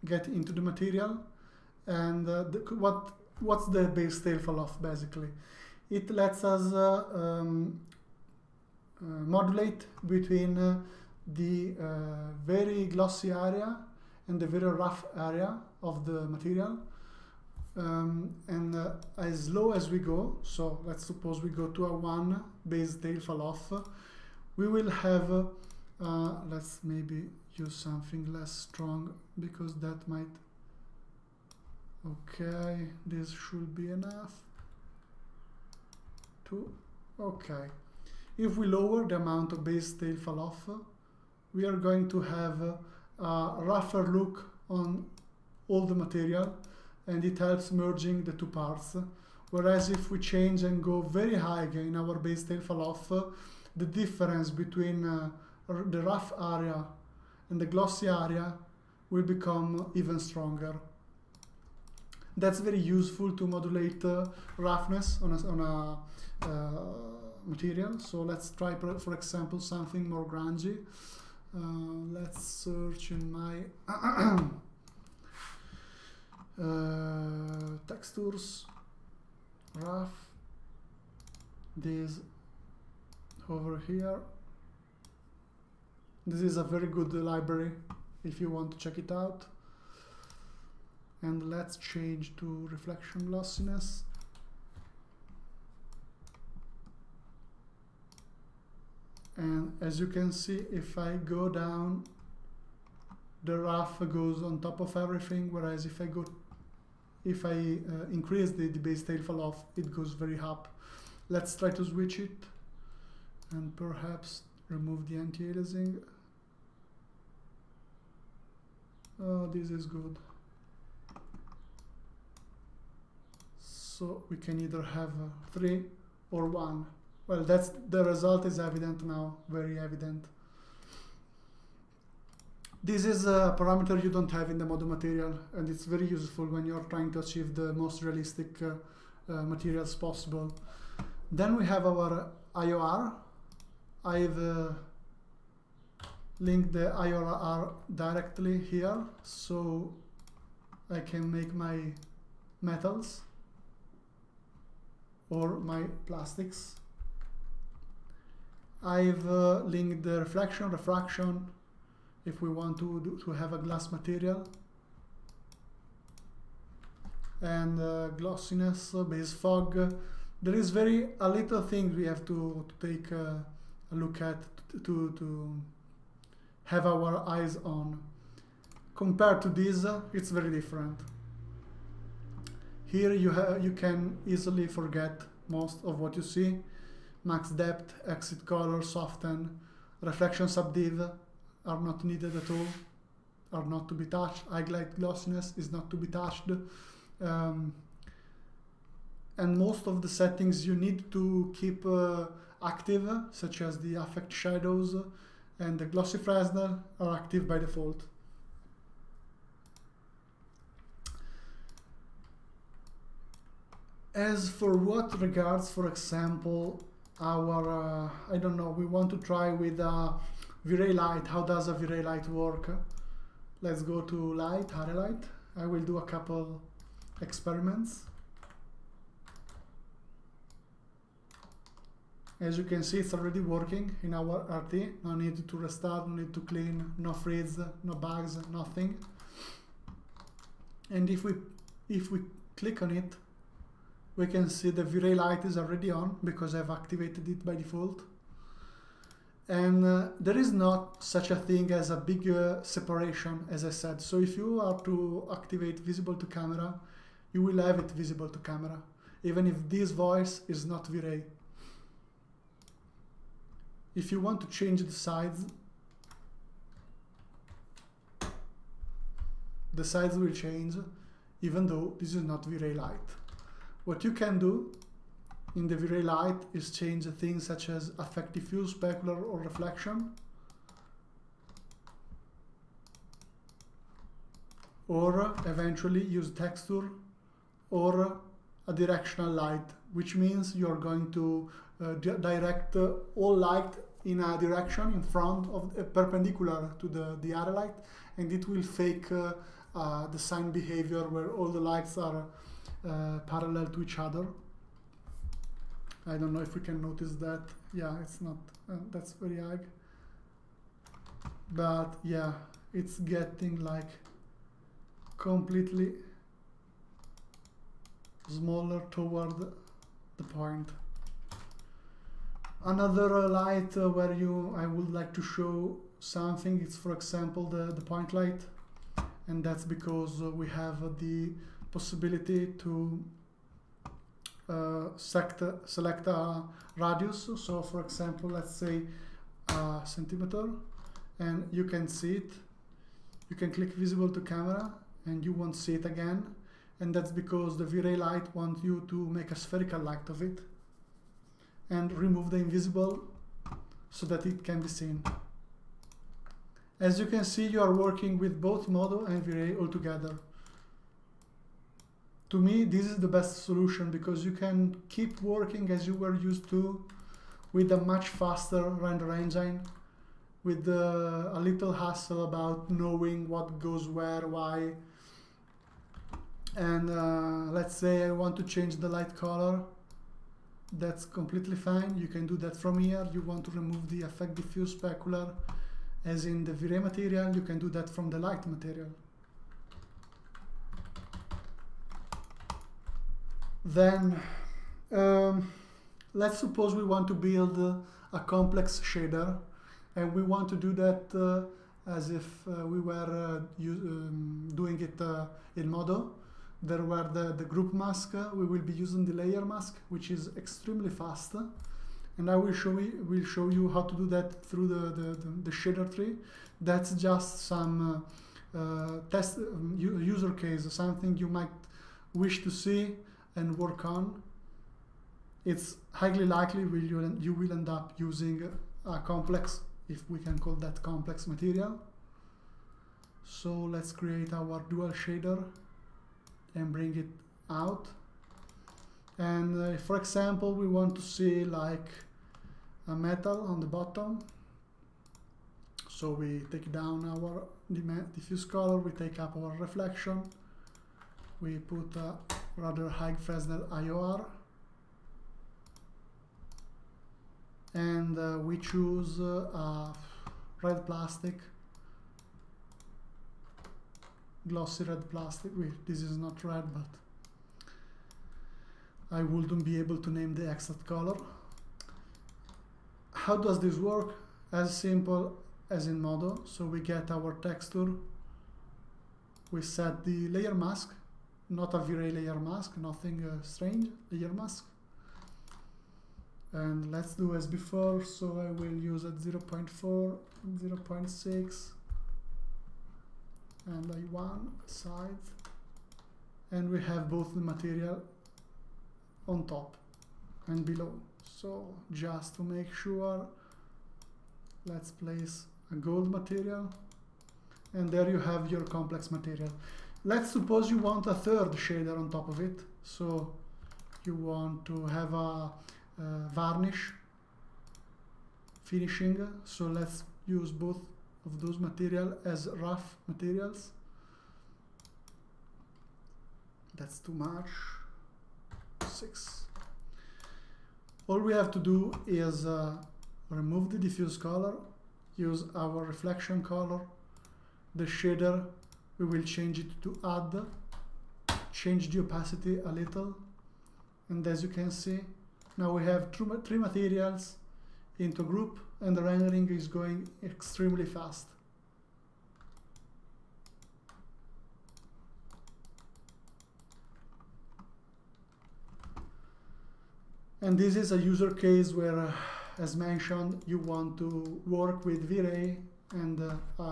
get into the material, and what's the base tail fall off basically? It lets us modulate between the very glossy area and the very rough area of the material, and as low as we go, so let's suppose we go to a 1 base tail fall off, we will have let's maybe use something less strong, because that might, okay, this should be enough to, okay. If we lower the amount of base tail fall off, we are going to have a rougher look on all the material, and it helps merging the two parts. Whereas if we change and go very high in our base tail fall off, the difference between the rough area and the glossy area will become even stronger. That's very useful to modulate roughness on a material. So let's try, for example, something more grungy. Let's search in my textures, rough, this over here. This is a very good library if you want to check it out. And let's change to reflection glossiness. And as you can see, if I go down, the rough goes on top of everything, whereas if I increase the base tail fall off, it goes very up. Let's try to switch it and perhaps remove the anti-aliasing. Oh, this is good. So we can either have 3 or 1. Well, the result is evident now, very evident. This is a parameter you don't have in the MODO material, and it's very useful when you're trying to achieve the most realistic materials possible. Then we have our IOR. I've linked the IOR directly here, so I can make my metals or my plastics. I've linked the refraction, if we want to have a glass material, and glossiness, base fog. There is a little thing we have to take a look at to have our eyes on. Compared to this, it's very different. Here you can easily forget most of what you see. Max depth, exit color, soften, reflection subdiv are not needed at all, are not to be touched. Highlight glossiness is not to be touched. And most of the settings you need to keep active, such as the affect shadows and the glossy Fresnel, are active by default. As for what regards, for example, our, I don't know, we want to try with a vRay light. How does a vRay light work? Let's go to light, area light. I will do a couple experiments. As you can see, it's already working in our RT. No need to restart, no need to clean, no freeze, no bugs, nothing. And if we click on it, we can see the vRay light is already on because I've activated it by default. And there is not such a thing as a big separation, as I said. So if you are to activate visible to camera, you will have it visible to camera, even if this voice is not vRay. If you want to change the sides will change, even though this is not vRay light. What you can do in the vRay light is change things such as affect diffuse, specular, or reflection, or eventually use texture or a directional light, which means you're going to direct all light in a direction in front of perpendicular to the other light, and it will fake the sign behavior where all the lights are parallel to each other. I don't know if we can notice that. Yeah, it's not, that's very high. But yeah, it's getting like completely smaller toward the point. Another light where I would like to show something, it's for example the point light, and that's because we have the possibility to select a radius. So for example, let's say a centimeter, and you can see it. You can click visible to camera and you won't see it again, and that's because the vRay light wants you to make a spherical light of it and remove the invisible so that it can be seen. As you can see, you are working with both MODO and vRay all together. To me, this is the best solution because you can keep working as you were used to, with a much faster render engine, with a little hassle about knowing what goes where, why. And let's say I want to change the light color. That's completely fine. You can do that from here. You want to remove the affect diffuse specular, as in the vRay material, you can do that from the light material. Then let's suppose we want to build a complex shader, and we want to do that as if we were doing it in MODO. There were the group mask. We will be using the layer mask, which is extremely fast, and I will show you how to do that through the shader tree. That's just some test user case, something you might wish to see and work on. It's highly likely you will end up using a complex, if we can call that complex, material. So let's create our dual shader and bring it out. And for example, we want to see like a metal on the bottom. So we take down our diffuse color, we take up our reflection, we put a rather high Fresnel IOR, and we choose a red plastic, glossy red plastic. This is not red, but I wouldn't be able to name the exact color. How does this work? As simple as in MODO. So we get our texture, we set the layer mask, not a vRay layer mask, nothing strange, layer mask. And let's do as before, so I will use at 0.4, 0.6, and I one side, and we have both the material on top and below. So just to make sure, let's place a gold material, and there you have your complex material. Let's suppose you want a third shader on top of it, so you want to have a varnish finishing, so let's use both of those materials as rough materials. That's too much. 6. All we have to do is remove the diffuse color, use our reflection color, the shader, we will change it to add, change the opacity a little, and as you can see, now we have three materials into a group, and the rendering is going extremely fast. And this is a user case where, as mentioned, you want to work with vRay and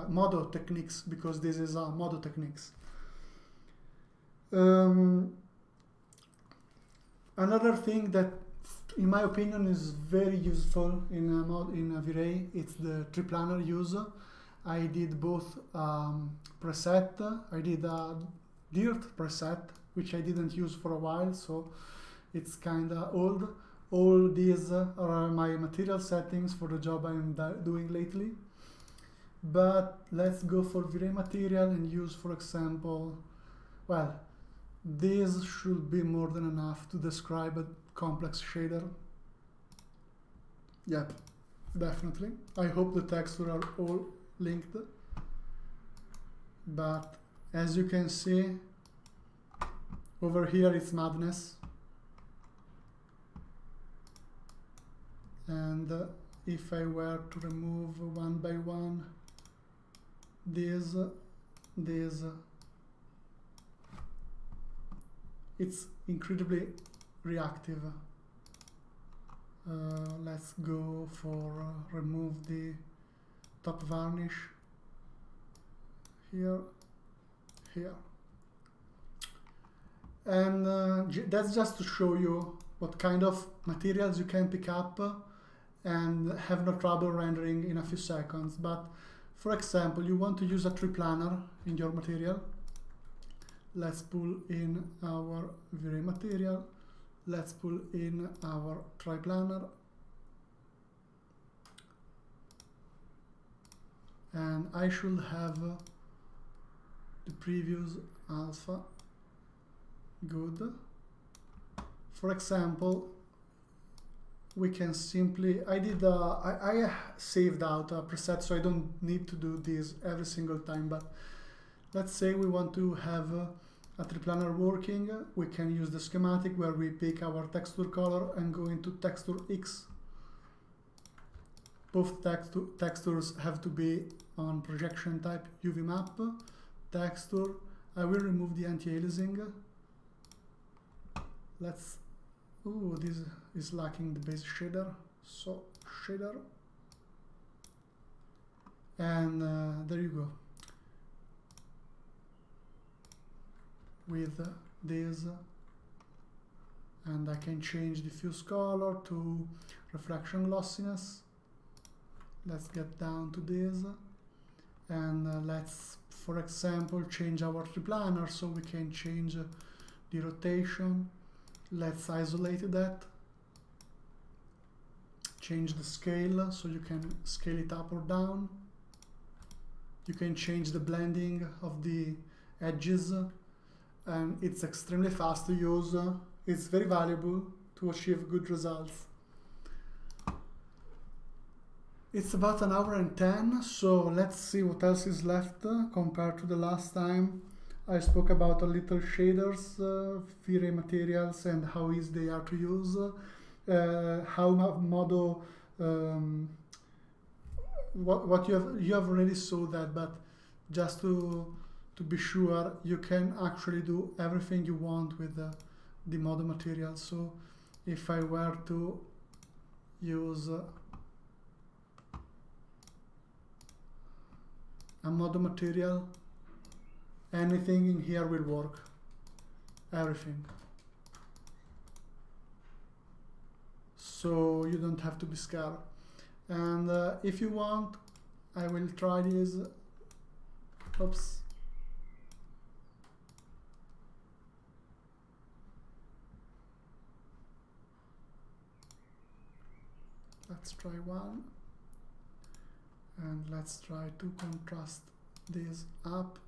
MODO techniques, because this is MODO techniques. Another thing that, in my opinion, is very useful in vRay, it's the triplanar use. I did both preset. I did a dirt preset, which I didn't use for a while, so it's kind of old. All these are my material settings for the job I'm doing lately. But let's go for vRay material and use, for example, well, this should be more than enough to describe a complex shader. Yep, definitely. I hope the textures are all linked. But as you can see, over here it's madness. And if I were to remove one by one this, it's incredibly reactive. Let's go for remove the top varnish here, and that's just to show you what kind of materials you can pick up and have no trouble rendering in a few seconds. But for example, you want to use a triplanar in your material. Let's pull in our vRay material. Let's pull in our triplanar. And I should have the previous alpha. Good. For example, we can simply, I saved out a preset, so I don't need to do this every single time, but let's say we want to have a triplanar working, we can use the schematic where we pick our texture color and go into texture X. Both textures have to be on projection type UV map. Texture, I will remove the anti-aliasing. Let's, ooh, this is lacking the base shader, so shader. And there you go. With this, and I can change diffuse color to reflection glossiness. Let's get down to this, and let's, for example, change our triplanar so we can change the rotation. Let's isolate that. Change the scale so you can scale it up or down. You can change the blending of the edges, and it's extremely fast to use. It's very valuable to achieve good results. It's about 1 hour and 10, so let's see what else is left compared to the last time. I spoke about a little shaders, vRay materials, and how easy they are to use. How MODO, what you have already saw that, but just to be sure, you can actually do everything you want with the MODO material. So if I were to use a MODO material, anything in here will work. Everything. So you don't have to be scared. And if you want, I will try this. Oops. Let's try one. And let's try to contrast this up.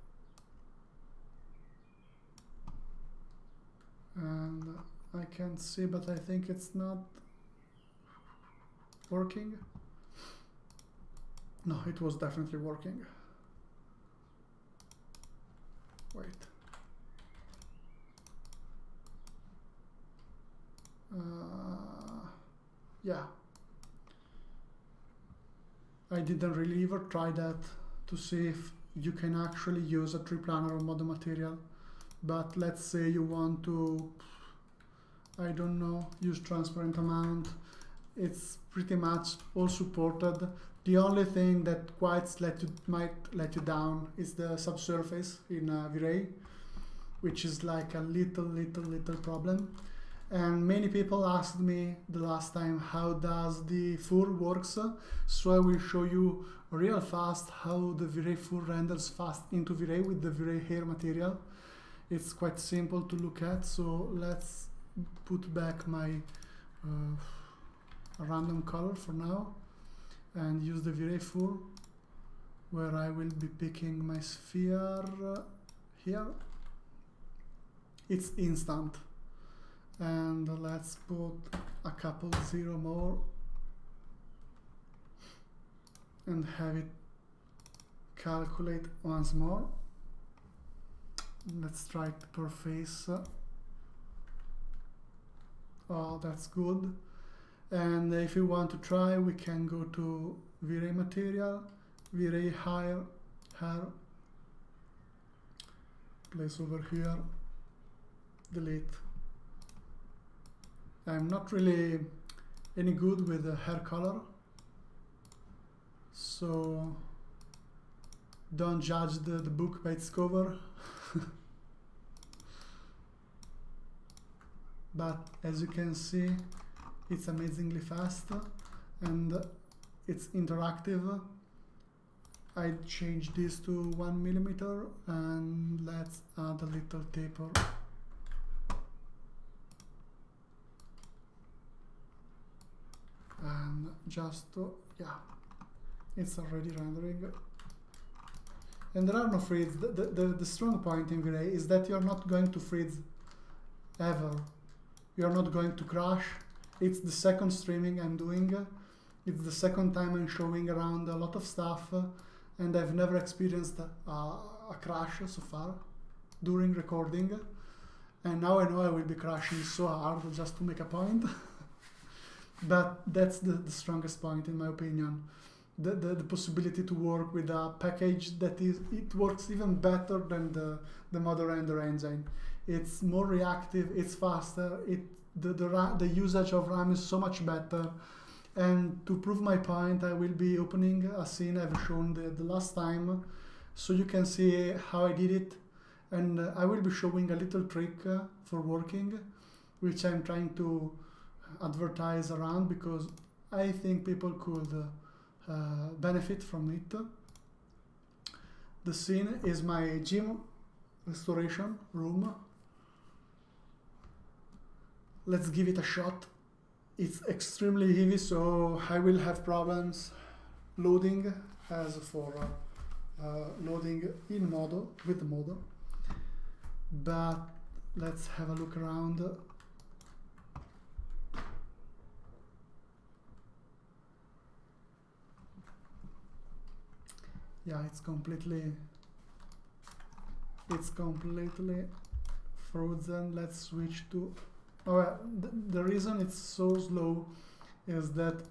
And I can see, but I think it's not working. No, it was definitely working. Wait. Yeah. I didn't really ever try that to see if you can actually use a triplanar or MODO material. But let's say you want to, I don't know, use transparent amount. It's pretty much all supported. The only thing that might let you down is the subsurface in vRay, which is like a little problem. And many people asked me the last time how does the fur works, so I will show you real fast how the vRay fur renders fast into vRay with the vRay hair material. It's quite simple to look at, so let's put back my random color for now and use the vRay fur, where I will be picking my sphere here. It's instant. And let's put a couple 0 more and have it calculate once more. Let's try it per face. Oh, that's good. And if you want to try, we can go to vRay material, vRay hair, place over here, delete. I'm not really any good with the hair color, so don't judge the book by its cover. But as you can see, it's amazingly fast and it's interactive. I changed this to 1 millimeter, and let's add a little taper. And just to, yeah, it's already rendering. And there are no freeze. The strong point in vRay is that you're not going to freeze ever. You're not going to crash. It's the second streaming I'm doing. It's the second time I'm showing around a lot of stuff, and I've never experienced a crash so far. during recording, and now I know I will be crashing so hard just to make a point. But that's the strongest point in my opinion. The possibility to work with a package that it works even better than the MODO render engine. It's more reactive, it's faster, the usage of RAM is so much better. And to prove my point, I will be opening a scene I've shown the last time, so you can see how I did it. And I will be showing a little trick for working, which I'm trying to advertise around because I think people could benefit from it. The scene is my gym restoration room. Let's give it a shot. It's extremely heavy, so I will have problems loading as for loading in MODO, with MODO. But let's have a look around. Yeah, it's completely frozen. Let's switch to the reason it's so slow is that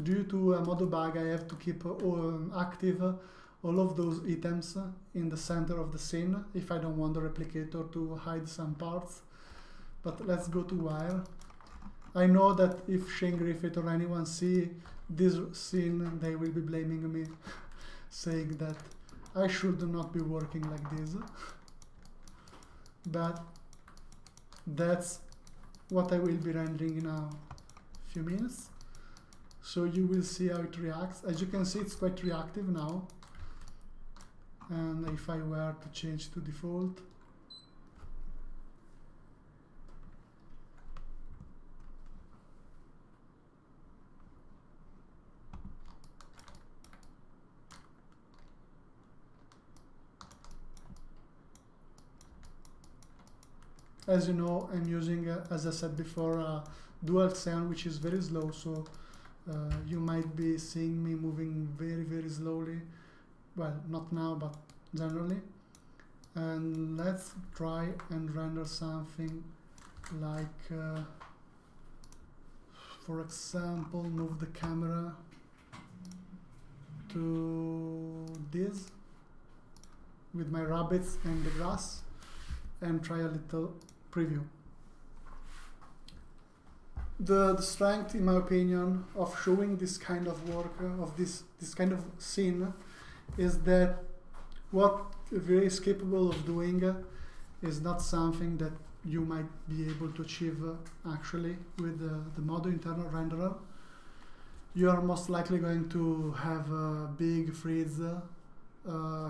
due to a MODO bug I have to keep active all of those items in the center of the scene if I don't want the replicator to hide some parts. But let's go to wire. I know that if Shane Griffith or anyone see this scene, they will be blaming me, saying that I should not be working like this. But that's what I will be rendering in a few minutes. So you will see how it reacts. As you can see, it's quite reactive now. And if I were to change to default, as you know, I'm using, as I said before, a dual xenon, which is very slow, so you might be seeing me moving very, very slowly. Well, not now, but generally. And let's try and render something like, for example, move the camera to this with my rabbits and the grass and try a little preview. The strength, in my opinion, of showing this kind of work, of this kind of scene, is that what vRay is capable of doing is not something that you might be able to achieve actually with the MODO internal renderer. You are most likely going to have big freeze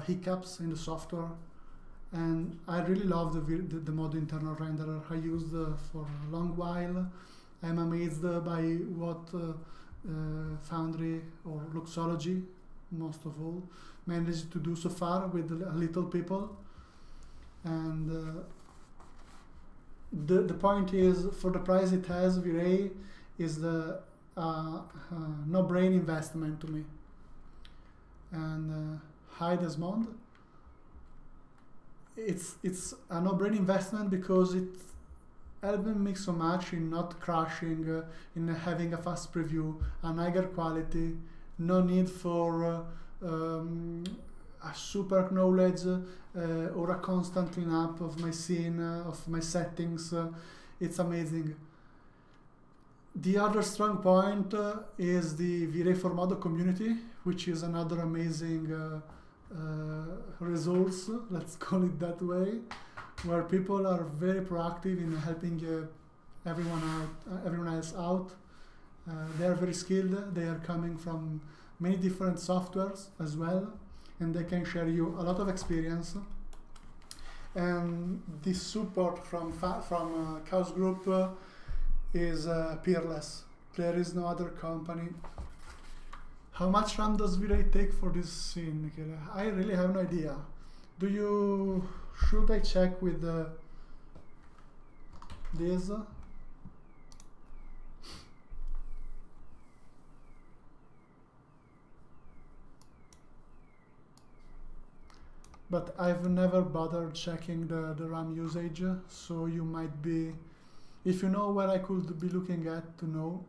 hiccups in the software. And I really love the MODO internal renderer I used for a long while. I'm amazed by what Foundry or Luxology, most of all, managed to do so far with little people. And the point is, for the price it has, vRay is the no-brain investment to me. And hi Desmond. It's a no-brain investment because it helped me so much in not crashing, in having a fast preview, an higher quality, no need for a super acknowledge or a constant cleanup of my scene, of my settings. It's amazing. The other strong point is the vRay for MODO community, which is another amazing resource, let's call it that way, where people are very proactive in helping everyone else out. They are very skilled. They are coming from many different softwares as well, and they can share you a lot of experience. And this support from Chaos Group is peerless. There is no other company. How much RAM does vRay take for this scene, Michele? I really have no idea. Should I check with this? but I've never bothered checking the RAM usage, so you might be, if you know where I could be looking at to know.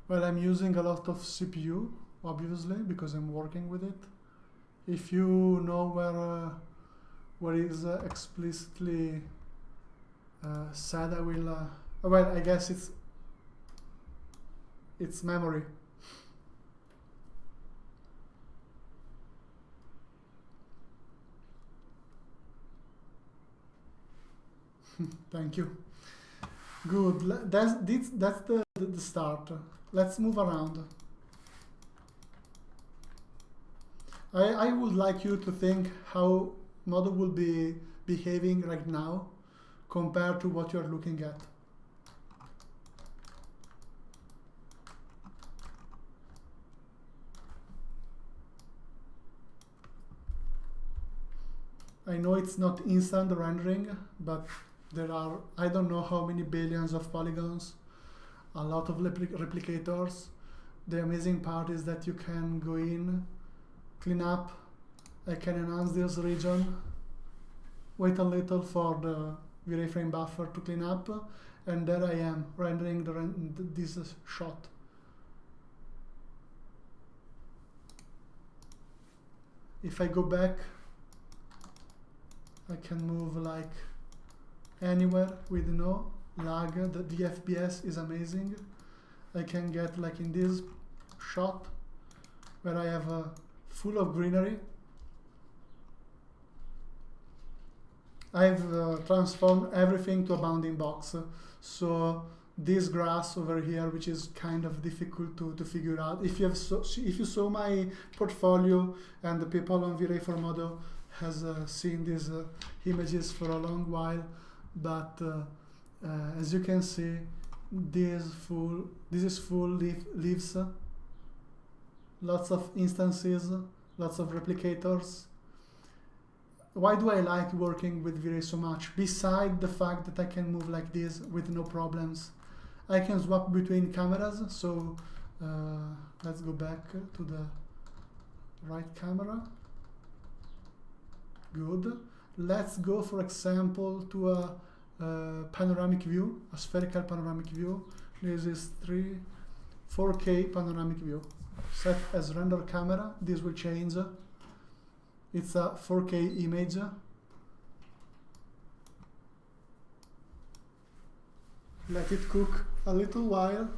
Well, I'm using a lot of CPU, obviously, because I'm working with it. If you know where is explicitly said, I will. Well, I guess it's memory. Thank you. Good. That's the start. Let's move around. I would like you to think how MODO will be behaving right now compared to what you're looking at. I know it's not instant rendering, but there are, I don't know how many billions of polygons, a lot of replicators. The amazing part is that you can go in, clean up, I can enhance this region, wait a little for the vRay frame buffer to clean up, and there I am rendering this shot. If I go back, I can move like anywhere with no lag. The FPS is amazing. I can get like in this shot where I have full of greenery. I've transformed everything to a bounding box. So this grass over here, which is kind of difficult to figure out. If you saw my portfolio, and the people on vRay for MODO has seen these images for a long while, but as you can see, this is full leaves, lots of instances, lots of replicators. Why do I like working with vRay so much? Beside the fact that I can move like this with no problems, I can swap between cameras. So let's go back to the right camera. Good. Let's go, for example, to a panoramic view, a spherical panoramic view. This is 4K panoramic view. Set as render camera. This will change. It's a 4K image. Let it cook a little while.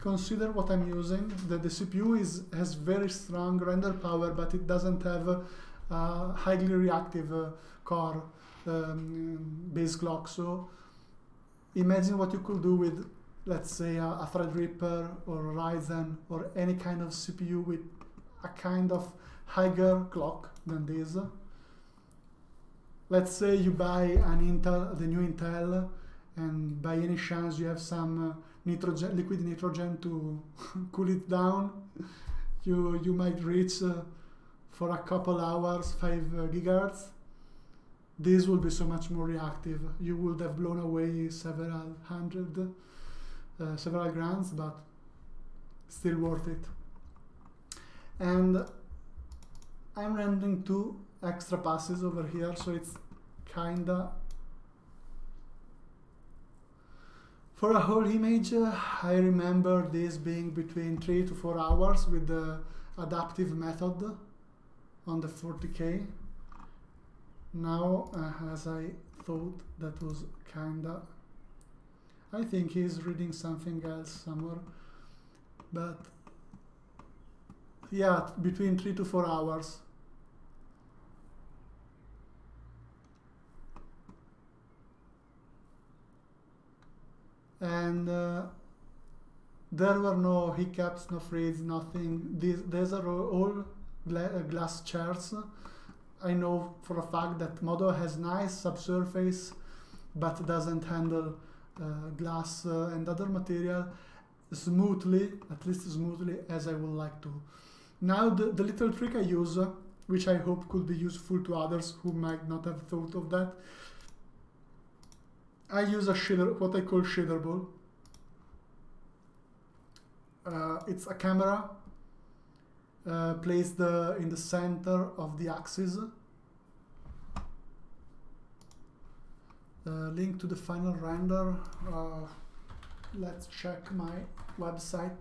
Consider what I'm using. The CPU has very strong render power, but it doesn't have a highly reactive core base clock. So imagine what you could do with, let's say, a Threadripper or Ryzen or any kind of CPU with a kind of higher clock than this. Let's say you buy an Intel, the new Intel, and by any chance you have some liquid nitrogen to cool it down. You might reach for a couple hours 5 gigahertz. This will be so much more reactive. You would have blown away several grams, but still worth it. And I'm rendering 2 extra passes over here, so it's kinda, for a whole image, I remember this being between 3 to 4 hours with the adaptive method on the 40K. Now, as I thought, that was kinda, I think he's reading something else somewhere, but yeah, between 3 to 4 hours. And there were no hiccups, no freeze, nothing. These are all glass chairs. I know for a fact that MODO has nice subsurface, but doesn't handle glass and other material smoothly, at least smoothly as I would like to. Now the little trick I use, which I hope could be useful to others who might not have thought of that, I use a shader, what I call shader ball. It's a camera placed in the center of the axis. Link to the final render. Let's check my website.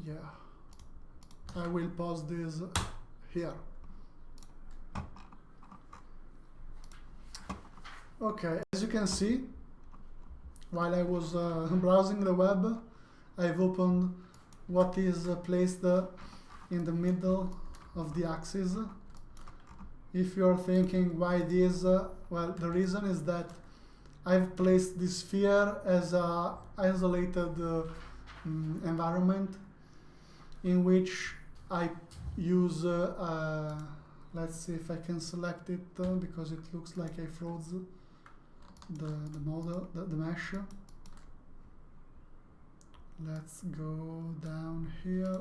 Yeah, I will post this here. Okay, as you can see, while I was browsing the web, I've opened what is placed in the middle of the axis. If you're thinking why this, well, the reason is that I've placed this sphere as a isolated environment in which I use, let's see if I can select it because it looks like I froze the model, the mesh. Let's go down here.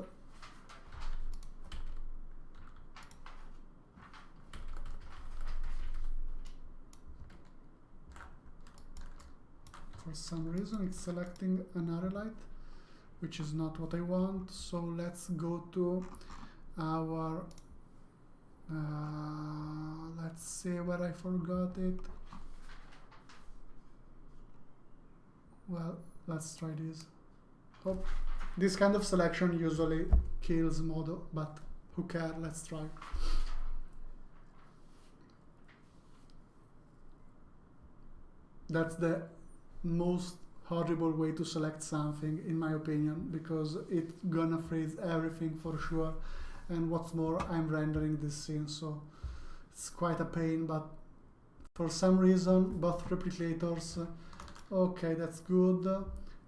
For some reason it's selecting an array light, which is not what I want. So let's go to our, let's see where I forgot it. Well, let's try this. Oh, this kind of selection usually kills MODO, but who cares? Let's try. That's the most horrible way to select something, in my opinion, because it's gonna freeze everything for sure. And what's more, I'm rendering this scene, so it's quite a pain, but for some reason both replicators, okay, that's good.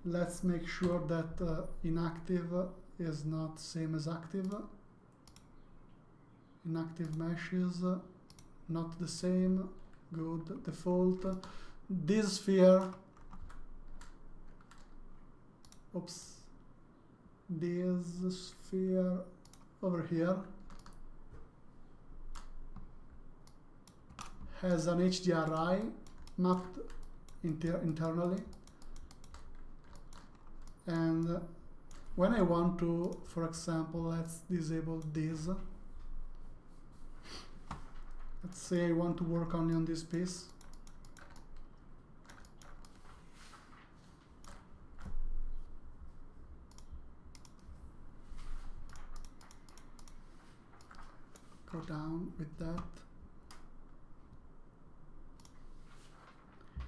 Let's make sure that inactive is not same as active. Inactive meshes, not the same, good, default. This sphere, oops, this sphere over here has an HDRI mapped internally, and when I want to, for example, let's disable this. Let's say I want to work only on this piece. Go down with that.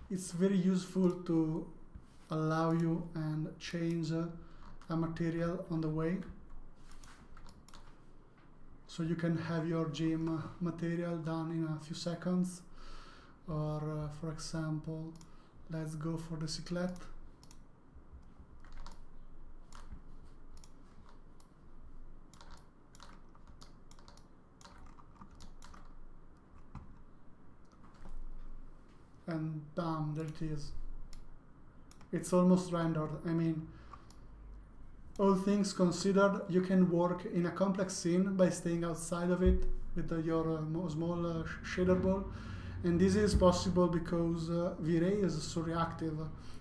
It's very useful to allow you and change a material on the way, so you can have your gym material done in a few seconds. Or for example, let's go for the cyclette. And bam, there it is. It's almost rendered. I mean, all things considered, you can work in a complex scene by staying outside of it with your small shader ball. And this is possible because vRay is so reactive.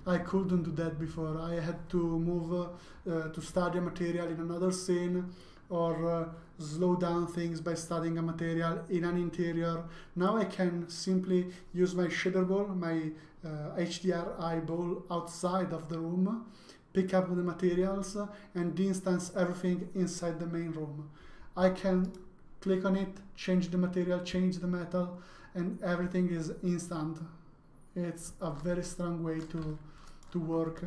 I couldn't do that before. I had to move to study a material in another scene, or slow down things by studying a material in an interior. Now I can simply use my shader ball, my HDRI ball outside of the room, pick up the materials and instance everything inside the main room. I can click on it, change the material, change the metal, and everything is instant. It's a very strong way to work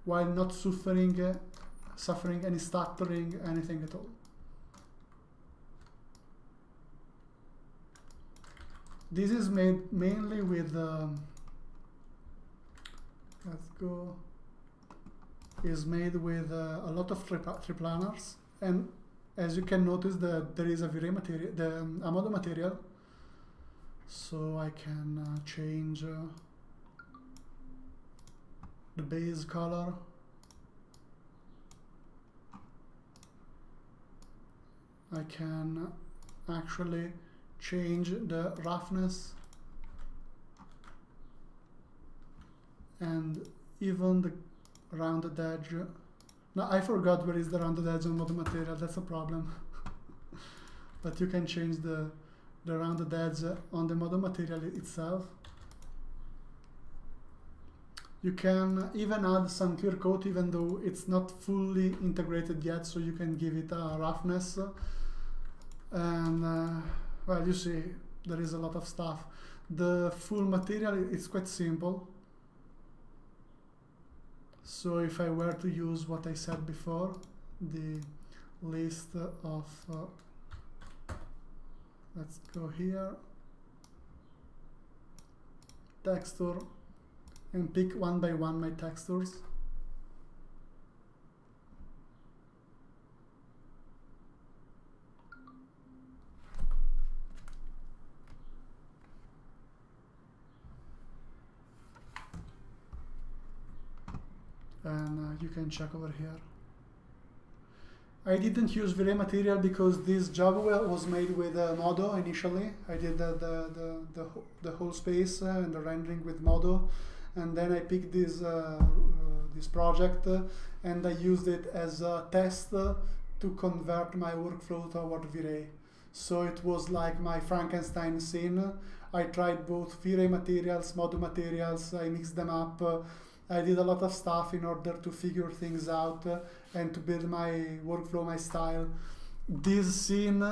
while not suffering any stuttering, anything at all. This is made mainly with is made with a lot of triplaners, and as you can notice that there is a vRay material, a MODO material, so I can change the base color. I can actually change the roughness and even the rounded edge. Now I forgot where is the rounded edge on MODO material, that's a problem. But you can change the rounded edge on the MODO material itself. You can even add some clear coat even though it's not fully integrated yet, so you can give it a roughness. And well, you see there is a lot of stuff. The full material is quite simple. So if I were to use what I said before, the list of, let's go here, texture, and pick one by one my textures. And you can check over here. I didn't use vRay material because this job was made with MODO initially. I did the whole space and the rendering with MODO, and then I picked this this project and I used it as a test to convert my workflow toward vRay. So it was like my Frankenstein scene. I tried both vRay materials, MODO materials, I mixed them up. I did a lot of stuff in order to figure things out and to build my workflow, my style. This scene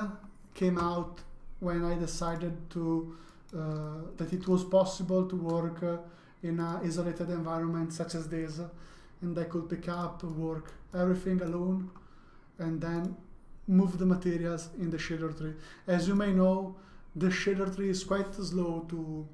came out when I decided to that it was possible to work in an isolated environment such as this, and I could pick up, work everything alone, and then move the materials in the shader tree. As you may know, the shader tree is quite slow to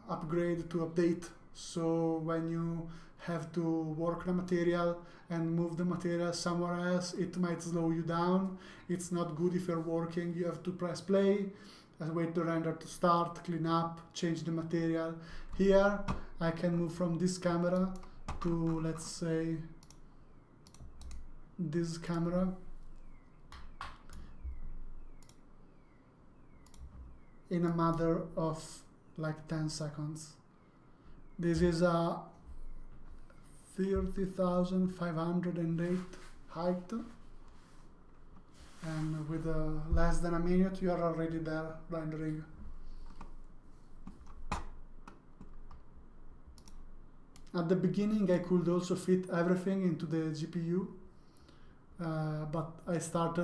upgrade, to update. So when you have to work the material and move the material somewhere else, it might slow you down. It's not good if you're working. You have to press play, wait the render to start, clean up, change the material. Here I can move from this camera to, let's say, this camera in a matter of like 10 seconds. This is a 30,508 height, and with less than a minute you are already there rendering. At the beginning I could also fit everything into the GPU, but I stopped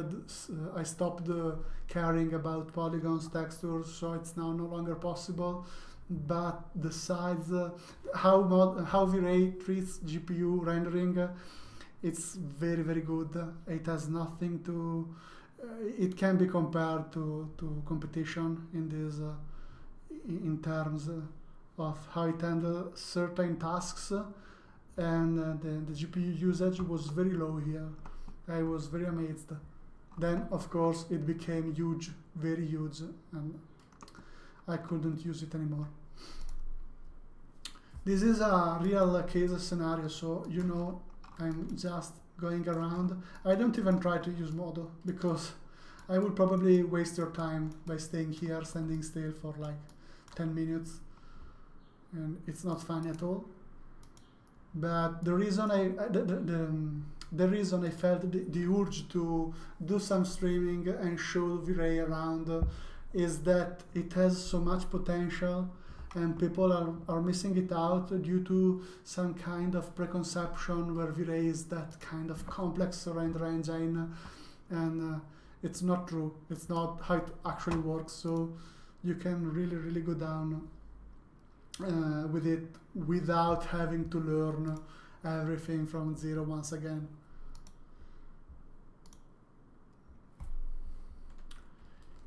caring about polygons, textures, so it's now no longer possible. But the size, how vRay treats GPU rendering, it's very, very good. It has nothing to, it can be compared to competition in this, in terms of how it handles certain tasks, and the GPU usage was very low here. I was very amazed. Then, of course, it became huge, very huge, and I couldn't use it anymore. This is a real case scenario, so you know I'm just going around. I don't even try to use MODO because I will probably waste your time by staying here, standing still for like 10 minutes, and it's not fun at all. But the reason the reason I felt the urge to do some streaming and show vRay around is that it has so much potential, and people are missing it out due to some kind of preconception where vRay is that kind of complex render engine, and it's not true. It's not how it actually works. So you can really, really go down with it without having to learn everything from zero once again.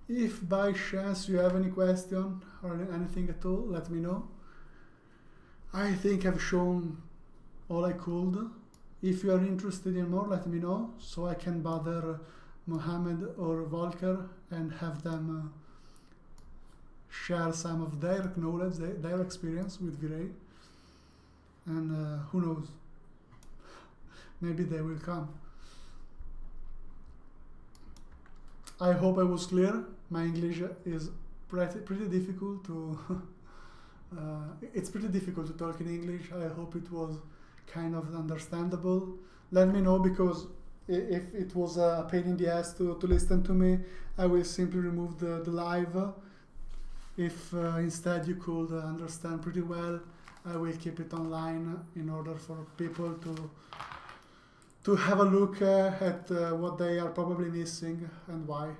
If by chance you have any question or anything at all, let me know. I think I've shown all I could. If you are interested in more, let me know so I can bother Mohammed or Volker and have them share some of their knowledge, their experience with vRay. And who knows, maybe they will come. I hope I was clear. My English is pretty difficult to it's pretty difficult to talk in English. I hope it was kind of understandable. Let me know, because if it was a pain in the ass to listen to me, I will simply remove the live. If instead you could understand pretty well, I will keep it online in order for people to have a look at what they are probably missing and why.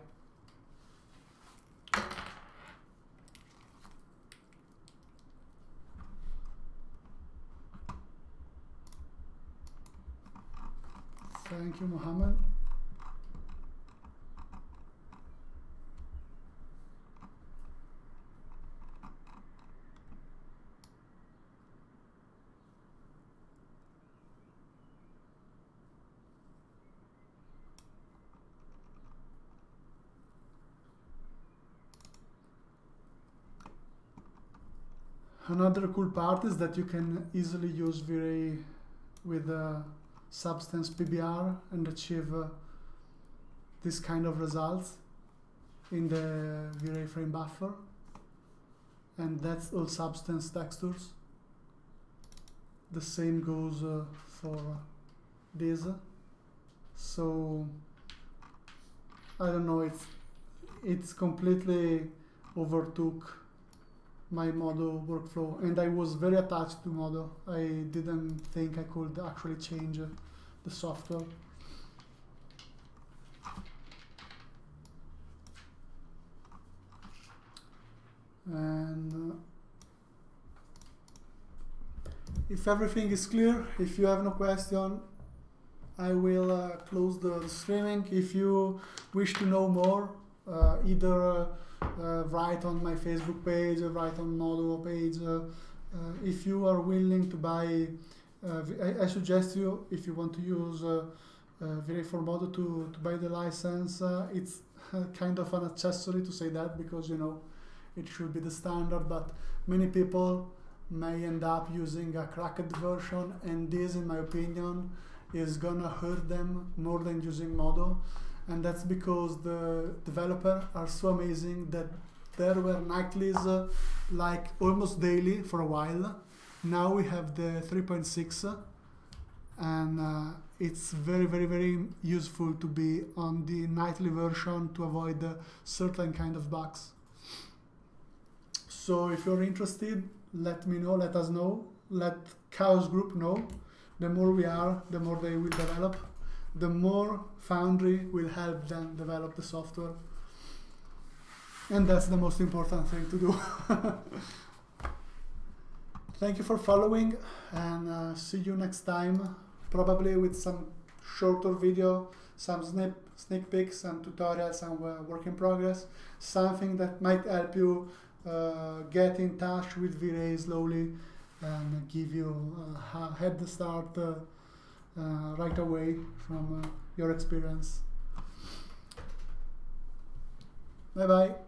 Thank you, Mohammed. Another cool part is that you can easily use vRay with Substance PBR and achieve this kind of results in the vRay frame buffer, and that's all Substance textures. The same goes for this. So I don't know, it's completely overtook my MODO workflow, and I was very attached to MODO. I didn't think I could actually change the software. And if everything is clear, if you have no question, I will close the streaming. If you wish to know more, either write on my Facebook page, write on MODO page. If you are willing to buy, I suggest you, if you want to use vRay for MODO, to buy the license. It's kind of an accessory to say that, because you know it should be the standard, but many people may end up using a cracked version, and this, in my opinion, is gonna hurt them more than using MODO. And that's because the developers are so amazing that there were nightlies like almost daily for a while. Now we have the 3.6, and it's very, very, very useful to be on the nightly version to avoid certain kind of bugs. So if you're interested, let me know, let us know, let Chaos Group know. The more we are, the more they will develop. The more Foundry will help them develop the software. And that's the most important thing to do. Thank you for following, and see you next time, probably with some shorter video, some sneak peeks and tutorials and work in progress, something that might help you get in touch with vRay slowly and give you a head start right away from your experience. Bye bye.